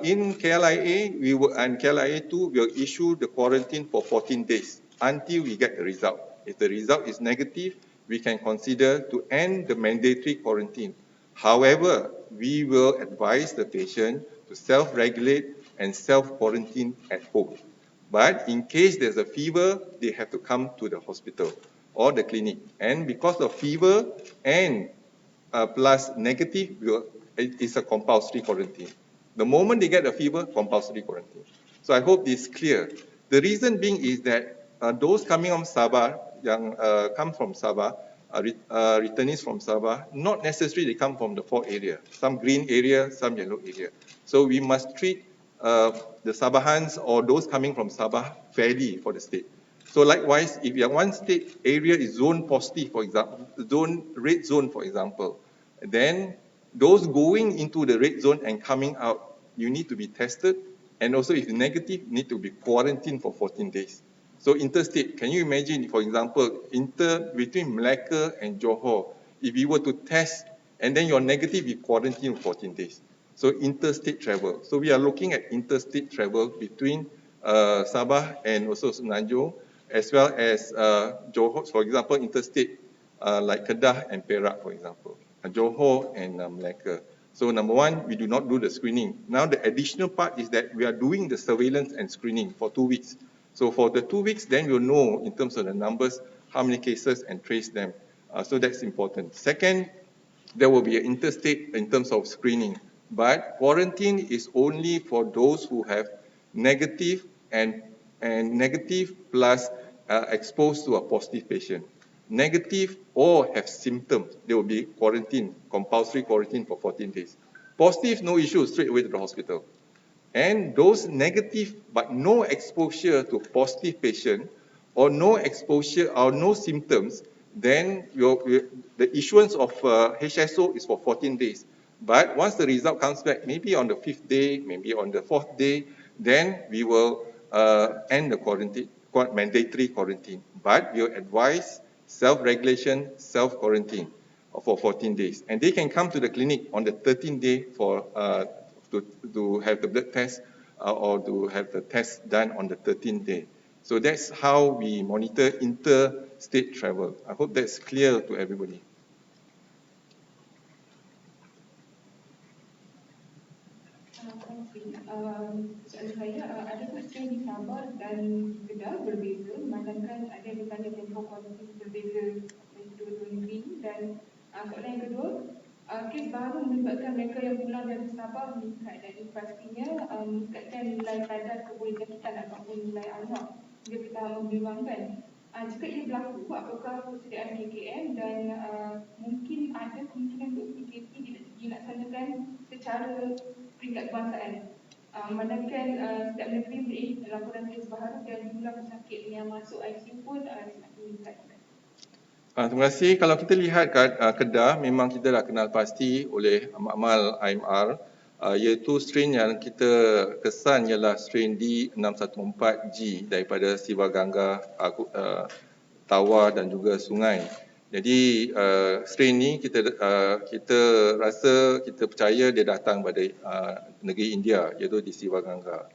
in KLIA, and KLIA 2 will issue the quarantine for 14 days until we get the result. If the result is negative, we can consider to end the mandatory quarantine. However, we will advise the patient to self-regulate and self-quarantine at home. But in case there's a fever, they have to come to the hospital or the clinic. And because of fever and plus negative, it's a compulsory quarantine. The moment they get a fever, compulsory quarantine. So I hope this is clear. The reason being is that those coming from Sabah, come from Sabah, returnees from Sabah, not necessarily they come from the 4 area. Some green area, some yellow area. So we must treat the Sabahans or those coming from Sabah fairly for the state. So likewise, if your one state area is zone positive, for example, red zone, for example, then those going into the red zone and coming out, you need to be tested, and also if negative, need to be quarantined for 14 days. So interstate, can you imagine, for example, between Melaka and Johor, if you were to test and then you're negative, you quarantine for 14 days. So interstate travel. So we are looking at interstate travel between Sabah and also Semenanjung, as well as Johor, for example, interstate like Kedah and Perak, for example, Johor and Melaka. So number one, we do not do the screening. Now the additional part is that we are doing the surveillance and screening for 2 weeks. So for the 2 weeks, then we'll know in terms of the numbers, how many cases and trace them. So that's important. Second, there will be an interstate in terms of screening. But quarantine is only for those who have negative and negative plus exposed to a positive patient. Negative or have symptoms, they will be quarantined, compulsory quarantine for 14 days. Positive, no issue, straight away to the hospital. And those negative but no exposure to positive patient or no exposure or no symptoms, then the issuance of HSO is for 14 days. But once the result comes back, maybe on the 5th day, maybe on the 4th day, then we will end the quarantine, mandatory quarantine. But we will advise self-regulation, self-quarantine for 14 days. And they can come to the clinic on the 13th day for to have the blood test or to have the test done on the 13th day. So that's how we monitor interstate travel. I hope that's clear to everybody. Soalan saya, adakah strain di Sabah dan Kedah berbeza, memandangkan ada yang bertanya tempoh kuarantin berbeza dari dua-dua negeri ini? Dan soalan yang kedua, kes baru melibatkan mereka yang pulang dari Sabah meningkat, dan ini pastinya meningkatkan nilai kadar kebolehjangkitan ataupun nilai arwah hingga ke tahap membimbangkan. Jika ia berlaku, apakah persediaan KKM dan mungkin ada kemungkinan untuk PKP dilaksanakan secara peringkat kebangsaan? Memandangkan setiap negeri mempunyai laporan kes baru dan jumlah pesakit yang masuk ICU pun semakin meningkat. Terima kasih. Kalau kita lihat Kedah, memang kita dah kenal pasti oleh makmal IMR, iaitu strain yang kita kesan ialah strain D614G daripada Siva Gangga, Tawar dan juga Sungai. Jadi strain ni kita rasa, kita percaya dia datang pada negeri India, iaitu di Siva Gangga.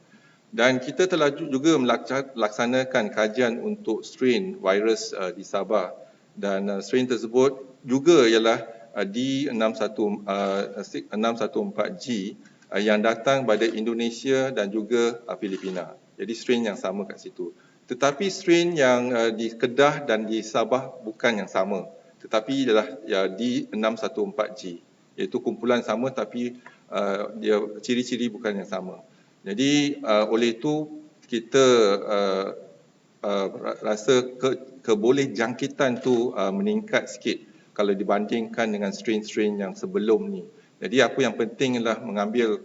Dan kita telah juga melaksanakan kajian untuk strain virus di Sabah, dan strain tersebut juga ialah D614G yang datang pada Indonesia dan juga Filipina. Jadi strain yang sama kat situ. Tetapi strain yang di Kedah dan di Sabah bukan yang sama, tetapi ialah D614G, iaitu kumpulan sama tapi dia ciri-ciri bukan yang sama. Jadi oleh itu kita rasa keboleh jangkitan tu meningkat sikit kalau dibandingkan dengan strain-strain yang sebelum ni. Jadi apa yang penting ialah mengambil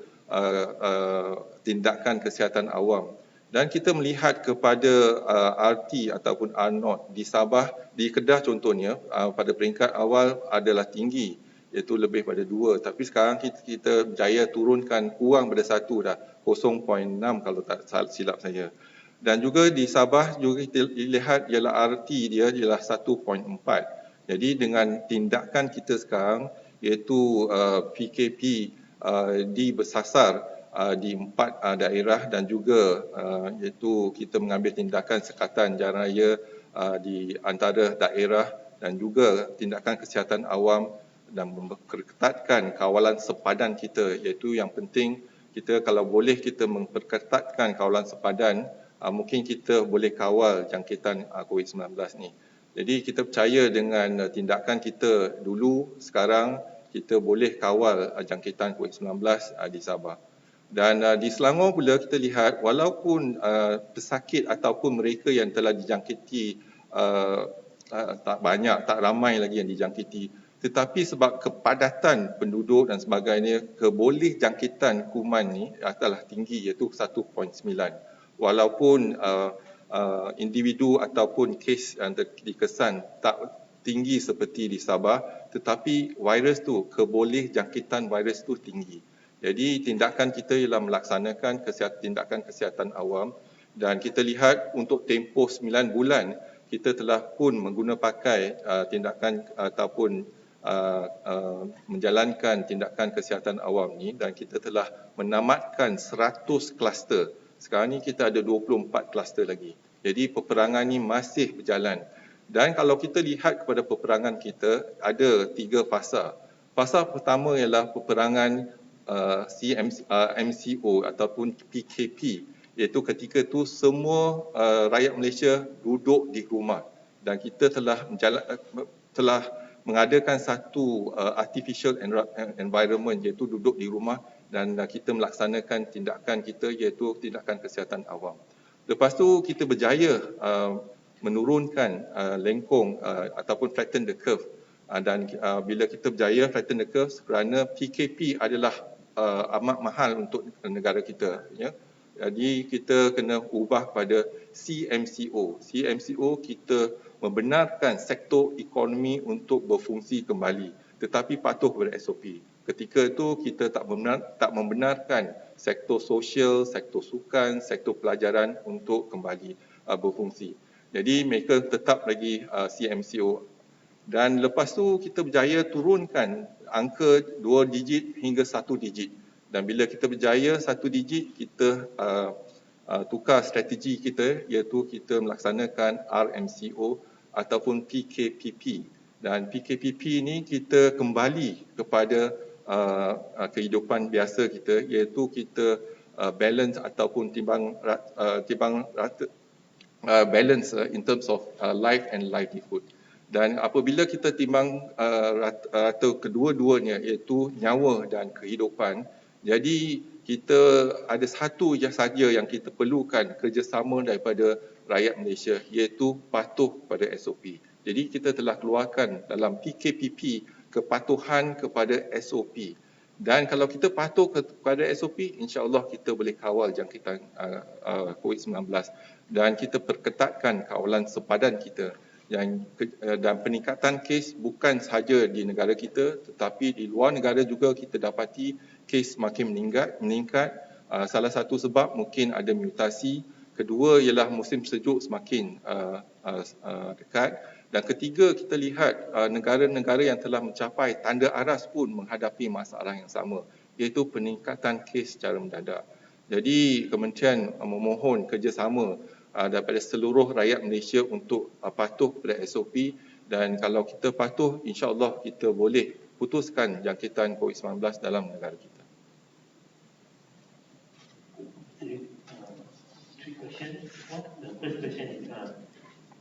tindakan kesihatan awam. Dan kita melihat kepada RT ataupun R0 di Sabah, di Kedah contohnya, pada peringkat awal adalah tinggi, iaitu lebih pada 2. Tapi sekarang kita berjaya turunkan kurang pada 1 dah, 0.6 kalau tak silap saya. Dan juga di Sabah juga kita lihat ialah RT dia ialah 1.4. Jadi dengan tindakan kita sekarang iaitu PKP bersasar di 4 daerah dan juga iaitu kita mengambil tindakan sekatan jalan raya di antara daerah dan juga tindakan kesihatan awam dan memperketatkan kawalan sepadan kita, iaitu yang penting kita kalau boleh kita memperketatkan kawalan sepadan, mungkin kita boleh kawal jangkitan COVID-19 ni. Jadi kita percaya dengan tindakan kita dulu, sekarang kita boleh kawal jangkitan COVID-19 di Sabah. Dan di Selangor pula kita lihat walaupun pesakit ataupun mereka yang telah dijangkiti tak banyak, tak ramai lagi yang dijangkiti, tetapi sebab kepadatan penduduk dan sebagainya, keboleh jangkitan kuman ni adalah tinggi, iaitu 1.9. Walaupun individu ataupun kes yang dikesan tak tinggi seperti di Sabah, tetapi virus tu, keboleh jangkitan virus tu tinggi. Jadi tindakan kita ialah melaksanakan tindakan kesihatan awam, dan kita lihat untuk tempoh 9 bulan kita telah pun pakai tindakan ataupun menjalankan tindakan kesihatan awam ni, dan kita telah menamatkan 100 kluster. Sekarang ni kita ada 24 kluster lagi. Jadi peperangan ni masih berjalan. Dan kalau kita lihat kepada peperangan kita, ada 3 fasa. Fasa pertama ialah peperangan MCO ataupun PKP, iaitu ketika itu semua rakyat Malaysia duduk di rumah, dan kita telah mengadakan satu artificial environment, iaitu duduk di rumah, dan kita melaksanakan tindakan kita iaitu tindakan kesihatan awam. Lepas tu kita berjaya menurunkan lengkung ataupun flatten the curve, dan bila kita berjaya flatten the curve kerana PKP adalah amat mahal untuk negara kita, ya. Jadi kita kena ubah pada CMCO. CMCO kita membenarkan sektor ekonomi untuk berfungsi kembali, tetapi patuh kepada SOP. Ketika itu kita tak membenarkan sektor sosial, sektor sukan, sektor pelajaran untuk kembali berfungsi. Jadi mereka tetap lagi CMCO. Dan lepas tu kita berjaya turunkan angka 2 digit hingga 1 digit. Dan bila kita berjaya 1 digit, kita tukar strategi kita, iaitu kita melaksanakan RMCO ataupun PKPP. Dan PKPP ni kita kembali kepada kehidupan biasa kita, iaitu kita balance ataupun timbang rata balance in terms of life and livelihood. Dan apabila kita timbang rata kedua-duanya, iaitu nyawa dan kehidupan, jadi kita ada satu saja yang kita perlukan kerjasama daripada rakyat Malaysia, iaitu patuh pada SOP. Jadi kita telah keluarkan dalam PKPP kepatuhan kepada SOP. Dan kalau kita patuh kepada SOP, insya-Allah kita boleh kawal jangkitan COVID-19, dan kita perketatkan kawalan sepadan kita. Dan peningkatan kes bukan sahaja di negara kita, tetapi di luar negara juga kita dapati kes makin meningkat. Salah satu sebab mungkin ada mutasi, kedua ialah musim sejuk semakin dekat, dan ketiga kita lihat negara-negara yang telah mencapai tanda aras pun menghadapi masalah yang sama, iaitu peningkatan kes secara mendadak. Jadi kementerian memohon kerjasama daripada seluruh rakyat Malaysia untuk patuh pada SOP, dan kalau kita patuh, insya-Allah kita boleh putuskan jangkitan COVID-19 dalam negara kita. Three questions. The first question is,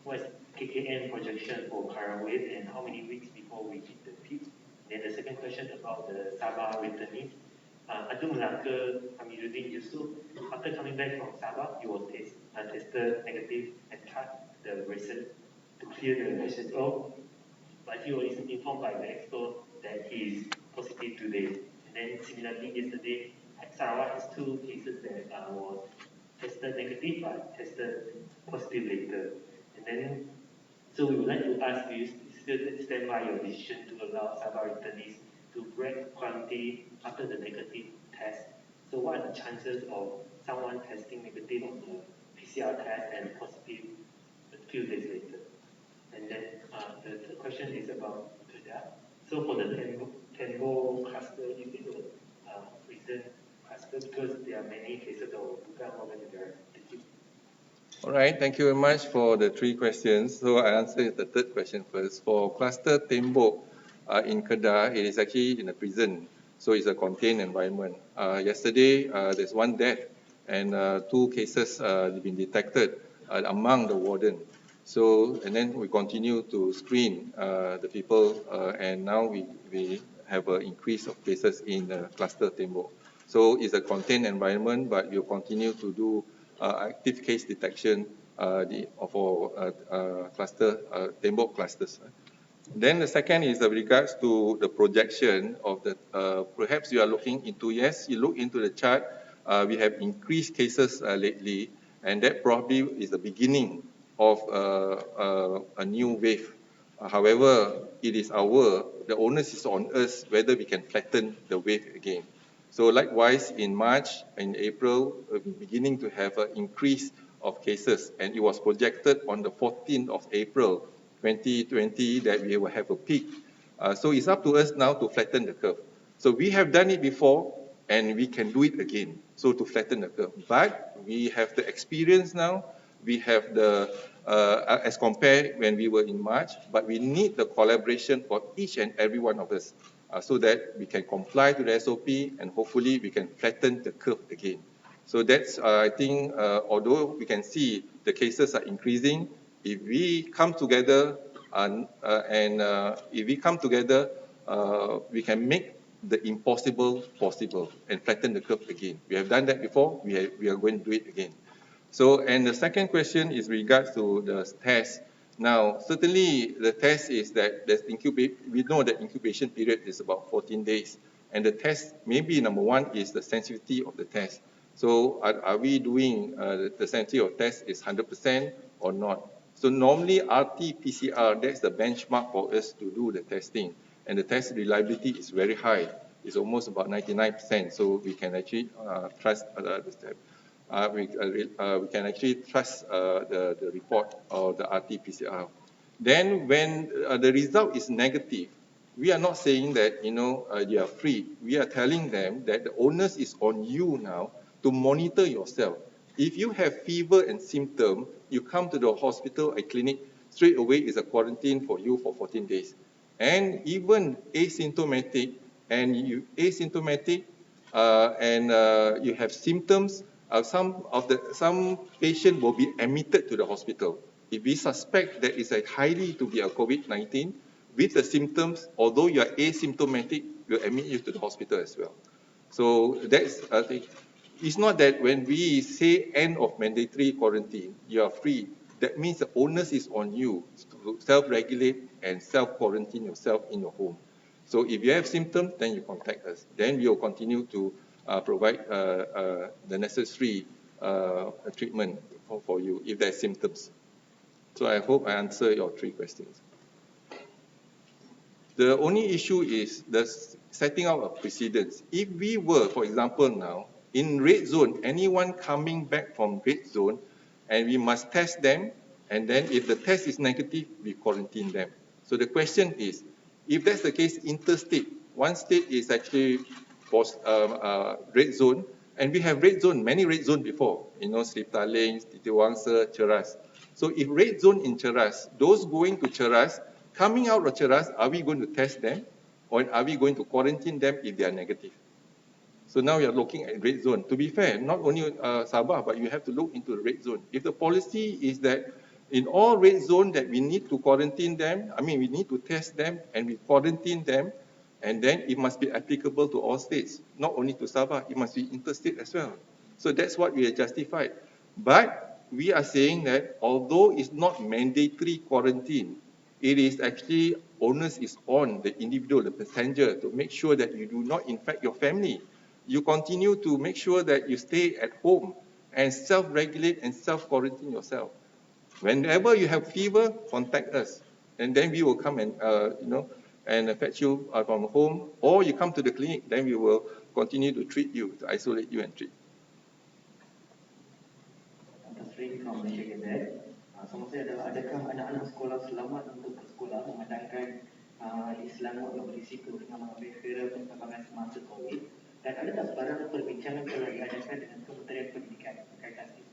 what is KKM projection for current wave and how many weeks before we hit the peak? Then the second question about the Sabah returnees. Aduh Melaka Amiruddin Yusuf, after coming back from Sabah, he was tested negative and tried the result to clear the HSO, but he was informed by the expo that he is positive today. And then similarly, yesterday, Sarawak has 2 cases that was tested negative but tested positive later. And then, so we would like to ask, do you still stand by your decision to allow Sabah returnees to break quarantine after the negative test? So what are the chances of someone testing negative on the PCR test and positive a few days later? And then the question is about Kedah. So for the Tembo cluster, is it a prison cluster because there are many cases of bukan organ negara? Thank you. All right, thank you very much for the 3 questions. So I answer the 3rd question first. For cluster Tembok in Kedah, it is actually in a prison, so it's a contained environment. Yesterday, there's 1 death and 2 cases have been detected among the warden. So, and then we continue to screen the people, and now we have an increase of cases in cluster Tembok. So it's a contained environment, but we'll continue to do active case detection for cluster Tembok clusters. Then the second is with regards to the projection of the, perhaps you are looking into, yes, you look into the chart, we have increased cases lately, and that probably is the beginning of a new wave. However, it is the onus is on us whether we can flatten the wave again. So likewise, in March and April, we're beginning to have an increase of cases, and it was projected on the 14th of April 2020 that we will have a peak. So it's up to us now to flatten the curve. So we have done it before, and we can do it again, so to flatten the curve. But we have the experience now, we have the, as compared when we were in March, but we need the collaboration for each and every one of us so that we can comply to the SOP and hopefully we can flatten the curve again. So that's, I think, although we can see the cases are increasing, if we come together if we come together, we can make the impossible possible and flatten the curve again. We have done that before, we are going to do it again. So, and the second question is regards to the test. Now, certainly the test is that we know that incubation period is about 14 days. And the test, maybe number 1 is the sensitivity of the test. So are we doing the sensitivity of test is 100% or not? So normally RT-PCR, that's the benchmark for us to do the testing. And the test reliability is very high. It's almost about 99%. So we can actually trust the step. We can actually trust the report or the RT-PCR. Then when the result is negative, we are not saying that, you are free. We are telling them that the onus is on you now to monitor yourself. If you have fever and symptom, you come to the hospital or clinic, straight away is a quarantine for you for 14 days. And even asymptomatic, and you have symptoms, some patient will be admitted to the hospital. If we suspect that it's highly to be a COVID-19, with the symptoms, although you are asymptomatic, we'll admit you to the hospital as well. So that's, I think, it's not that when we say end of mandatory quarantine, you are free. That means the onus is on you to self-regulate and self-quarantine yourself in your home. So if you have symptoms, then you contact us. Then we will continue to provide the necessary treatment for you if there are symptoms. So I hope I answer your 3 questions. The only issue is the setting out of precedents. If we were, for example now, in red zone, anyone coming back from red zone, and we must test them, and then if the test is negative, we quarantine them. So the question is, if that's the case interstate, one state is actually red zone, and we have red zone, many red zone before, Sriptaling, Titiwangsa, Cheras. So if red zone in Cheras, those going to Cheras, coming out of Cheras, are we going to test them, or are we going to quarantine them if they are negative? So now we are looking at red zone. To be fair, not only Sabah, but you have to look into the red zone. If the policy is that in all red zone that we need to quarantine them, we need to test them and we quarantine them, And then it must be applicable to all states, not only to Sabah, it must be interstate as well. So that's what we are justified. But we are saying that although it's not mandatory quarantine, it is actually onus is on the individual, the passenger, to make sure that you do not infect your family. You continue to make sure that you stay at home and self-regulate and self-quarantine yourself. Whenever you have fever, contact us, and then we will come and and fetch you from home, or you come to the clinic. Then we will continue to treat you, to isolate you and treat. Tasri from Malaysia Gazette. Soalan saya adalah, adakah anak-anak sekolah selamat untuk bersekolah memandangkan diselamat atau berisiko dengan mengambil kira perkembangan semasa COVID? Dan ada tak sebarang perbincangan telah diadakan dengan Kementerian Pendidikan berkaitan ini?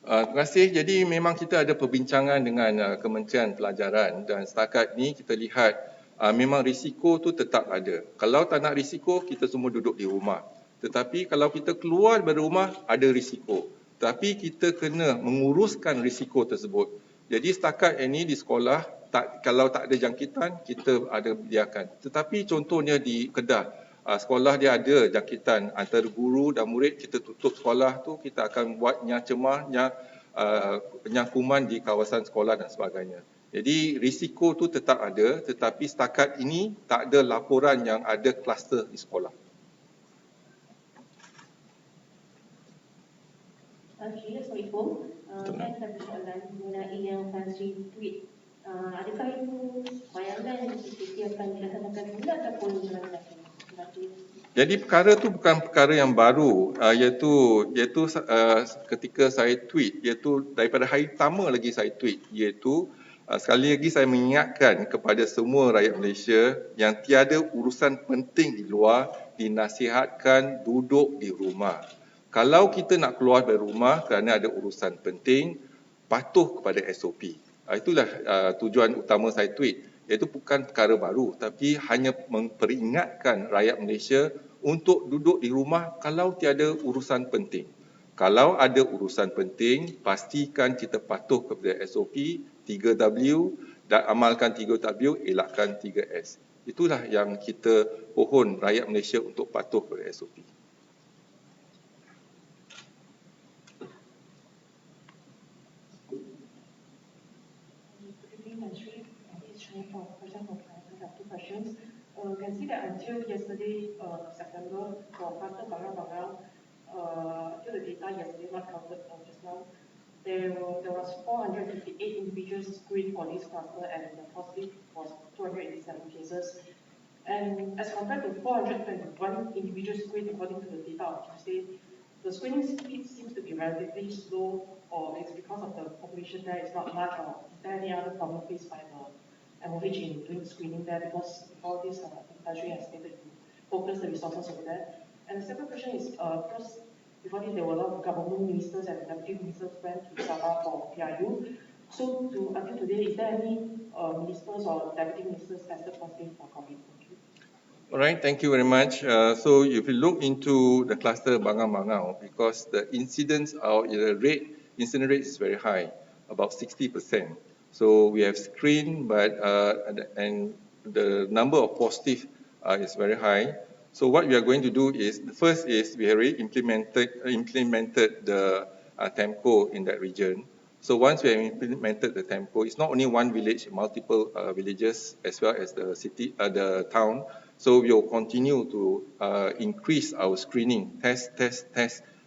Terima kasih. Jadi memang kita ada perbincangan dengan Kementerian Pelajaran dan setakat ni kita lihat memang risiko tu tetap ada. Kalau tak nak risiko, kita semua duduk di rumah. Tetapi kalau kita keluar dari rumah, ada risiko. Tapi kita kena menguruskan risiko tersebut. Jadi setakat ini di sekolah, kalau tak ada jangkitan, kita ada biarkan. Tetapi contohnya di Kedah, sekolah dia ada jangkitan antara guru dan murid, kita tutup sekolah tu, kita akan buat nyacemah, kuman di kawasan sekolah dan sebagainya. Jadi risiko tu tetap ada, tetapi setakat ini tak ada laporan yang ada kluster di sekolah. Assalamualaikum. Saya ada soalan mengenai yang Tansi tweet. Adakah itu bayangan institusi akan dilaksanakan semula ataupun dilaksanakan? Jadi perkara tu bukan perkara yang baru, iaitu ketika saya tweet, iaitu daripada hari pertama lagi saya tweet, iaitu sekali lagi saya mengingatkan kepada semua rakyat Malaysia yang tiada urusan penting di luar, dinasihatkan duduk di rumah. Kalau kita nak keluar dari rumah kerana ada urusan penting, patuh kepada SOP. Itulah tujuan utama saya tweet. Iaitu bukan perkara baru, tapi hanya memperingatkan rakyat Malaysia untuk duduk di rumah kalau tiada urusan penting. Kalau ada urusan penting, pastikan kita patuh kepada SOP 3W dan amalkan 3W, elakkan 3S. Itulah yang kita pohon rakyat Malaysia untuk patuh kepada SOP. Can see that until yesterday, September, for cluster Bangang, till the data yesterday not counted just now, there was 458 individuals screened for this cluster, and the positive was 287 cases. And as compared to 421 individuals screened according to the data of Tuesday, the screening speed seems to be relatively slow, or it's because of the population there is not much, or is there any other problem faced by the MOH in doing screening there, because all this industry has stated to focus the resources over there. And the second question is, because before this there were a lot of government ministers and deputy ministers went to Sabah for PRU. So until today, is there any ministers or deputy ministers tested positive for COVID? All right, thank you very much. So if you look into the cluster Bangang, because the incidence incident rate is very high, about 60%. So we have screened, and the number of positive is very high. So what we are going to do is, the first is we have already implemented the TEMCO in that region. So once we have implemented the TEMCO, it's not only one village, multiple villages as well as the city, the town. So we will continue to increase our screening, test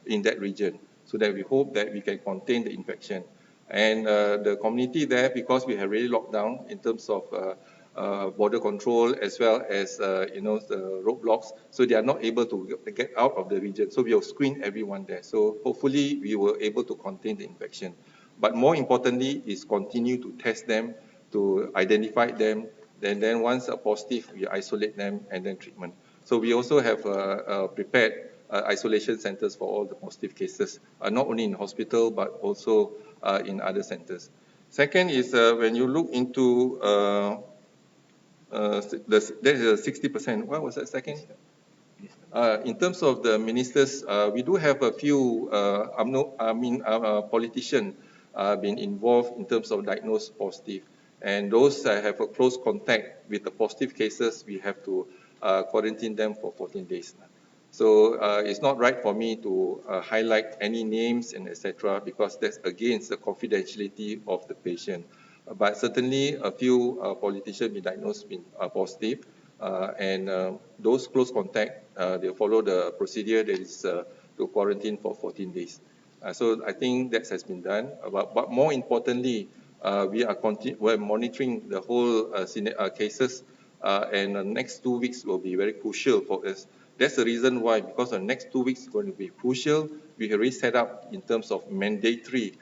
in that region, so that we hope that we can contain the infection. And the community there, because we have really locked down in terms of border control as well as the roadblocks, so they are not able to get out of the region. So we will screen everyone there. So hopefully we were able to contain the infection. But more importantly is continue to test them, to identify them. Then once a positive, we isolate them and then treatment. So we also have prepared isolation centers for all the positive cases, not only in hospital but also in other centers. Second is when you look into there's a 60%. What was that second? In terms of the ministers, we do have a few politicians been involved in terms of diagnosed positive, and those have a close contact with the positive cases. We have to quarantine them for 14 days. So it's not right for me to highlight any names and etc. because that's against the confidentiality of the patient. But certainly a few politicians been diagnosed positive, and those close contact, they follow the procedure that is to quarantine for 14 days. So I think that has been done. But more importantly, we're monitoring the whole cases, and the next 2 weeks will be very crucial for us. That's the reason why, because the next 2 weeks is going to be crucial, we have already set up in terms of mandatory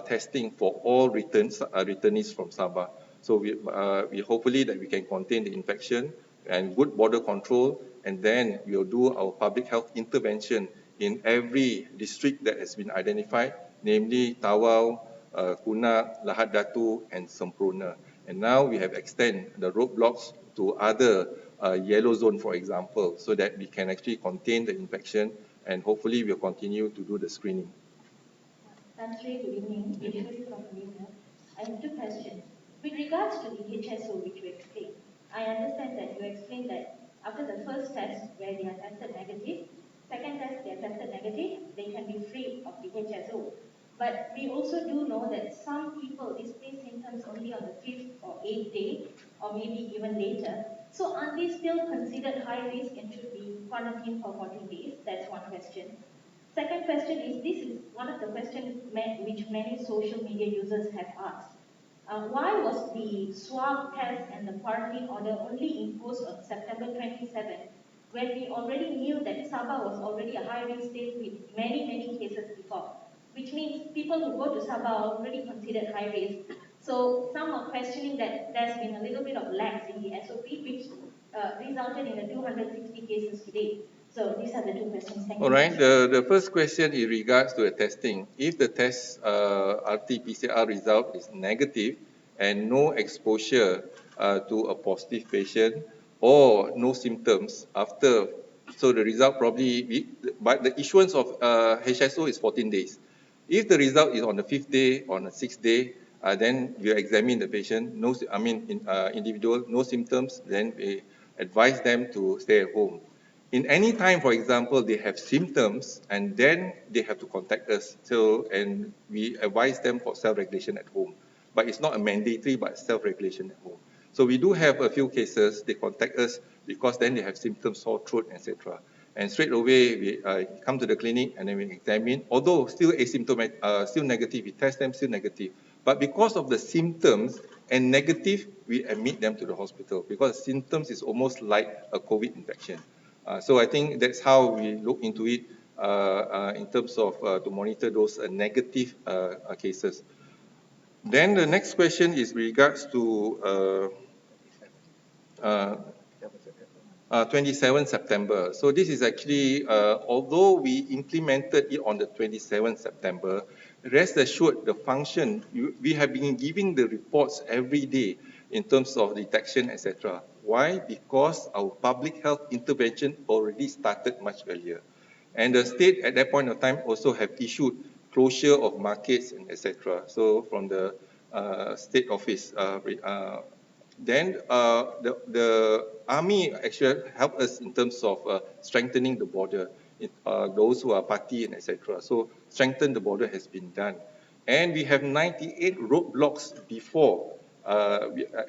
testing for all returnees from Sabah. So we hopefully that we can contain the infection and good border control, and then we'll do our public health intervention in every district that has been identified, namely Tawau, Kunak, Lahad Datu, and Semprona. And now we have extended the roadblocks to other yellow zone, for example, so that we can actually contain the infection, and hopefully we'll continue to do the screening. Good evening. I have two questions. With regards to the HSO, which you explained, I understand that you explained that after the first test, where they are tested negative, second test, they are tested negative, they can be free of the HSO. But we also do know that some people display symptoms only on the 5th or 8th day, or maybe even later. So are they still considered high risk and should be quarantined for 14 days? That's one question. Second question is, this is one of the questions which many social media users have asked. Why was the swab test and the quarantine order only imposed on September 27, when we already knew that Sabah was already a high-risk state with many cases before? Which means people who go to Sabah are already considered high risk. So some are questioning that there's been a little bit of lax in the SOP, which resulted in the 260 cases today. So these are the two questions. Thank you. All right. The first question in regards to the testing. If the test RT-PCR result is negative and no exposure to a positive patient or no symptoms after, so the result probably, but the issuance of HSO is 14 days. If the result is on the 5th day, on the 6th day, then we examine the patient, individual, no symptoms, then we advise them to stay at home. In any time, for example, they have symptoms, and then they have to contact us. So, and we advise them for self-regulation at home. But it's not a mandatory, but self-regulation at home. So we do have a few cases, they contact us because then they have symptoms, sore throat, etc. And straight away, we come to the clinic and then we examine. Although still asymptomatic, still negative, we test them, still negative. But because of the symptoms and negative, we admit them to the hospital because symptoms is almost like a COVID infection. So I think that's how we look into it in terms of to monitor those negative cases. Then the next question is regards to 27 September. So this is actually, although we implemented it on the 27th September, rest assured the function, we have been giving the reports every day in terms of detection, etc. Why? Because our public health intervention already started much earlier. And the state at that point of time also have issued closure of markets and etc. So from the state office, then the army actually helped us in terms of strengthening the border, those who are party and etc. So strengthen the border has been done. And we have 98 roadblocks before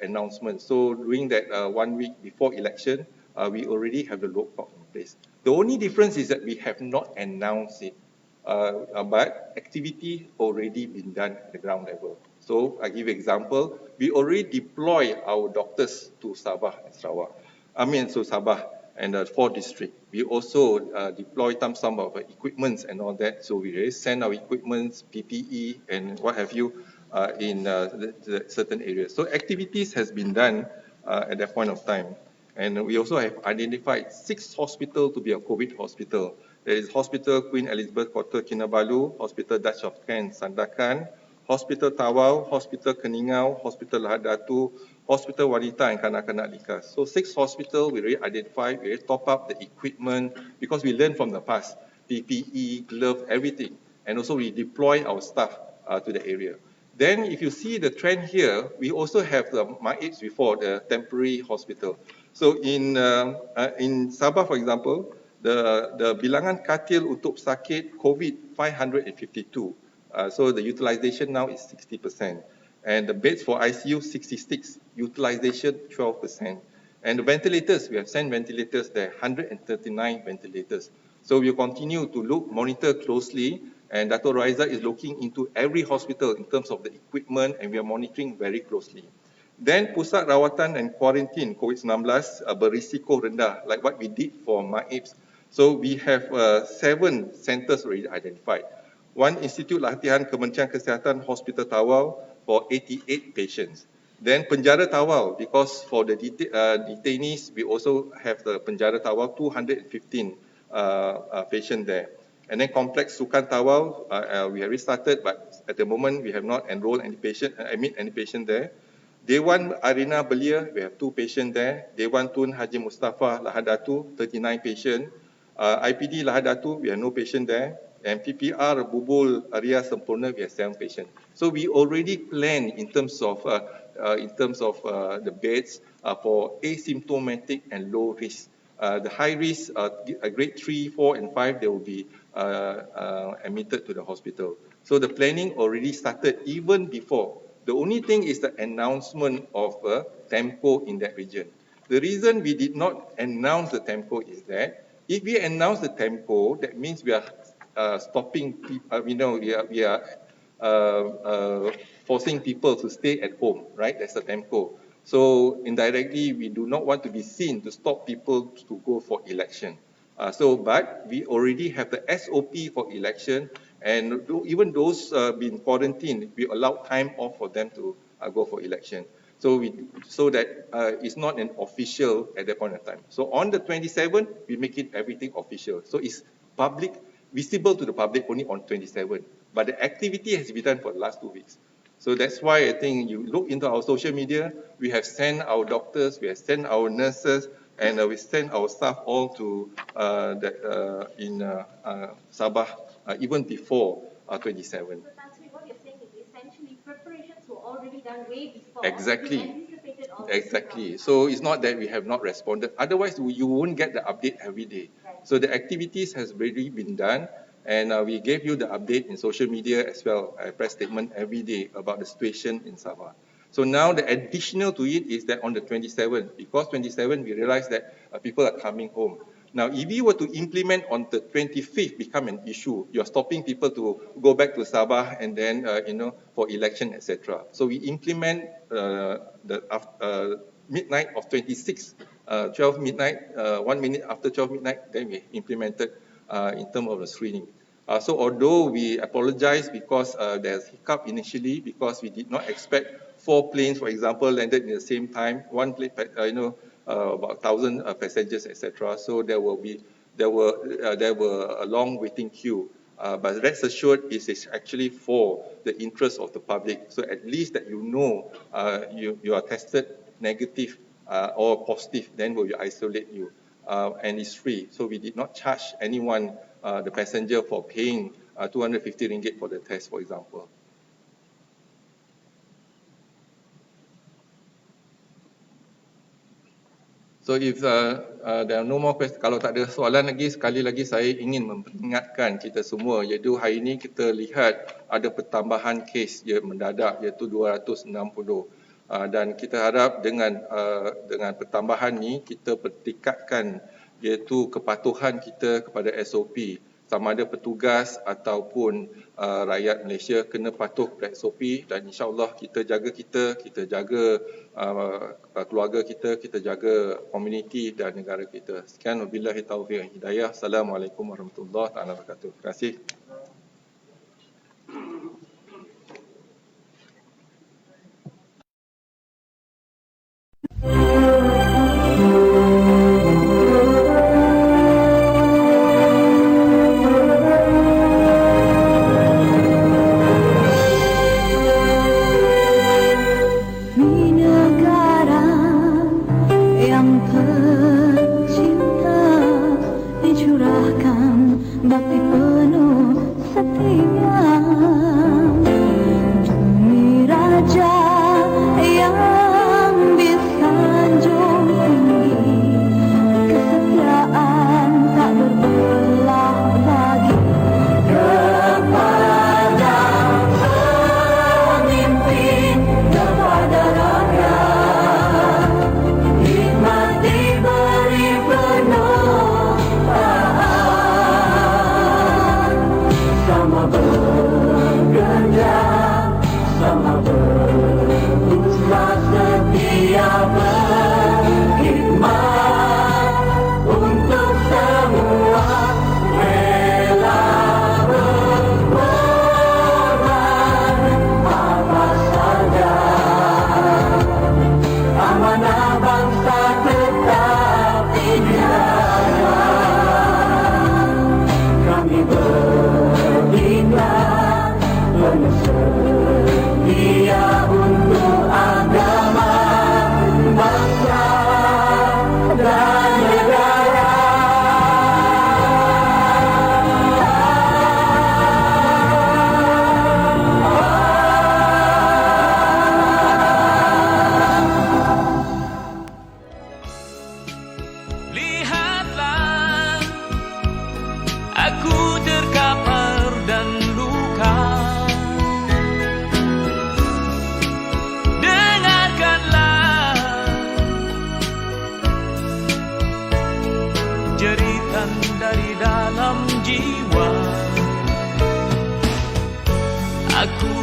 announcement. So during that 1 week before election, we already have the roadblock in place. The only difference is that we have not announced it, but activity already been done at the ground level. So I give example, we already deploy our doctors to Sabah and Sarawak. So Sabah and the 4 districts. We also deploy some of the equipments and all that. So we already send our equipments, PPE and what have you in the certain areas. So activities has been done at that point of time. And we also have identified 6 hospitals to be a COVID hospital. There is Hospital Queen Elizabeth Kota Kinabalu, Hospital Dutch of Cairns Sandakan, Hospital Tawau, Hospital Keningau, Hospital Lahad Datu, Hospital Wanita and Kanak-Kanak Likas. So 6 hospitals we already identified, we already top up the equipment because we learned from the past, PPE, glove, everything. And also we deploy our staff to the area. Then if you see the trend here, we also have the MAIPS before, the temporary hospital. So in Sabah, for example, the bilangan katil untuk pesakit COVID 552. So the utilization now is 60%. And the beds for ICU 66, utilization 12%. And the ventilators, we have sent ventilators there, 139 ventilators. So we continue to monitor closely, and Dr. Raisa is looking into every hospital in terms of the equipment, and we are monitoring very closely. Then pusat rawatan dan kuarantin COVID-19 berisiko rendah, like what we did for MAIPS. So we have 7 centers already identified. One Institute Latihan Kementerian Kesihatan Hospital Tawau for 88 patients. Then Penjara Tawau, because for the detainees, we also have the Penjara Tawau 215 patients there. And then Complex Sukan Tawau, we have restarted, but at the moment we have not enrolled any patient, admit any patient there. Dewan Arena Belia, we have 2 patients there. Dewan Tun Haji Mustafa Lahadatu, 39 patients. IPD Lahadatu, we have no patient there. And PPR Bubul Area Sempurna, we have 7 patients. So we already plan in terms of the beds for asymptomatic and low risk. The high risk, grade 3, 4, and 5, they will be admitted to the hospital. So the planning already started even before. The only thing is the announcement of a TEMCO in that region. The reason we did not announce the TEMCO is that if we announce the TEMCO, that means we are stopping people, we are forcing people to stay at home, right? That's the TEMCO. So indirectly, we do not want to be seen to stop people to go for election. But we already have the SOP for election, and even those being quarantined, we allow time off for them to go for election. So that it's not an official at that point of time. So on the 27th, we make it everything official. So it's public, visible to the public only on 27. But the activity has been done for the last 2 weeks. So that's why I think you look into our social media, we have sent our doctors, we have sent our nurses, and we send our staff all to in Sabah even before 27. So that's what you're saying is essentially preparations were already done way before. Exactly. Exactly. So it's not that we have not responded. Otherwise, you won't get the update every day. Right. So the activities has already been done, and we gave you the update in social media as well, a press statement every day about the situation in Sabah. So now the additional to it is that on the 27th, because 27th we realized that people are coming home. Now, if we were to implement on the 25th become an issue, you're stopping people to go back to Sabah and then, for election, etc. So we implement the midnight of 26, 12 midnight, 1 minute after 12 midnight, then we implemented in terms of the screening. So although we apologize because there's hiccup initially because we did not expect 4 planes, for example, landed in the same time. One plane, about 1,000 passengers, etc. So there were a long waiting queue. But rest assured, it is actually for the interest of the public. So at least that you are tested negative or positive, then we will isolate you, and it's free. So we did not charge anyone, the passenger, for paying 250 ringgit for the test, for example. So if there are no more questions, kalau tak ada soalan lagi, sekali lagi saya ingin memperingatkan kita semua, iaitu hari ini kita lihat ada pertambahan kes mendadak, iaitu 260. Dan kita harap dengan pertambahan ni kita pertingkatkan iaitu kepatuhan kita kepada SOP. Sama ada petugas ataupun rakyat Malaysia kena patuh pada SOP, dan insyaAllah kita jaga keluarga kita jaga komuniti dan negara kita. Sekian, wabillahi taufiq wal hidayah. Assalamualaikum warahmatullahi wabarakatuh. Terima kasih. Bakti penuh sama bekerja, sama berusaha setia berkhidmat untuk semua, rela berkorban apa saja. Amanah bangsa tetap dijaga. Kami beriman penuh setia untuk agama, bangsa dan negara. Lihatlah, aku terkapar dan luka. Dengarkanlah jeritan dari dalam jiwa. Aku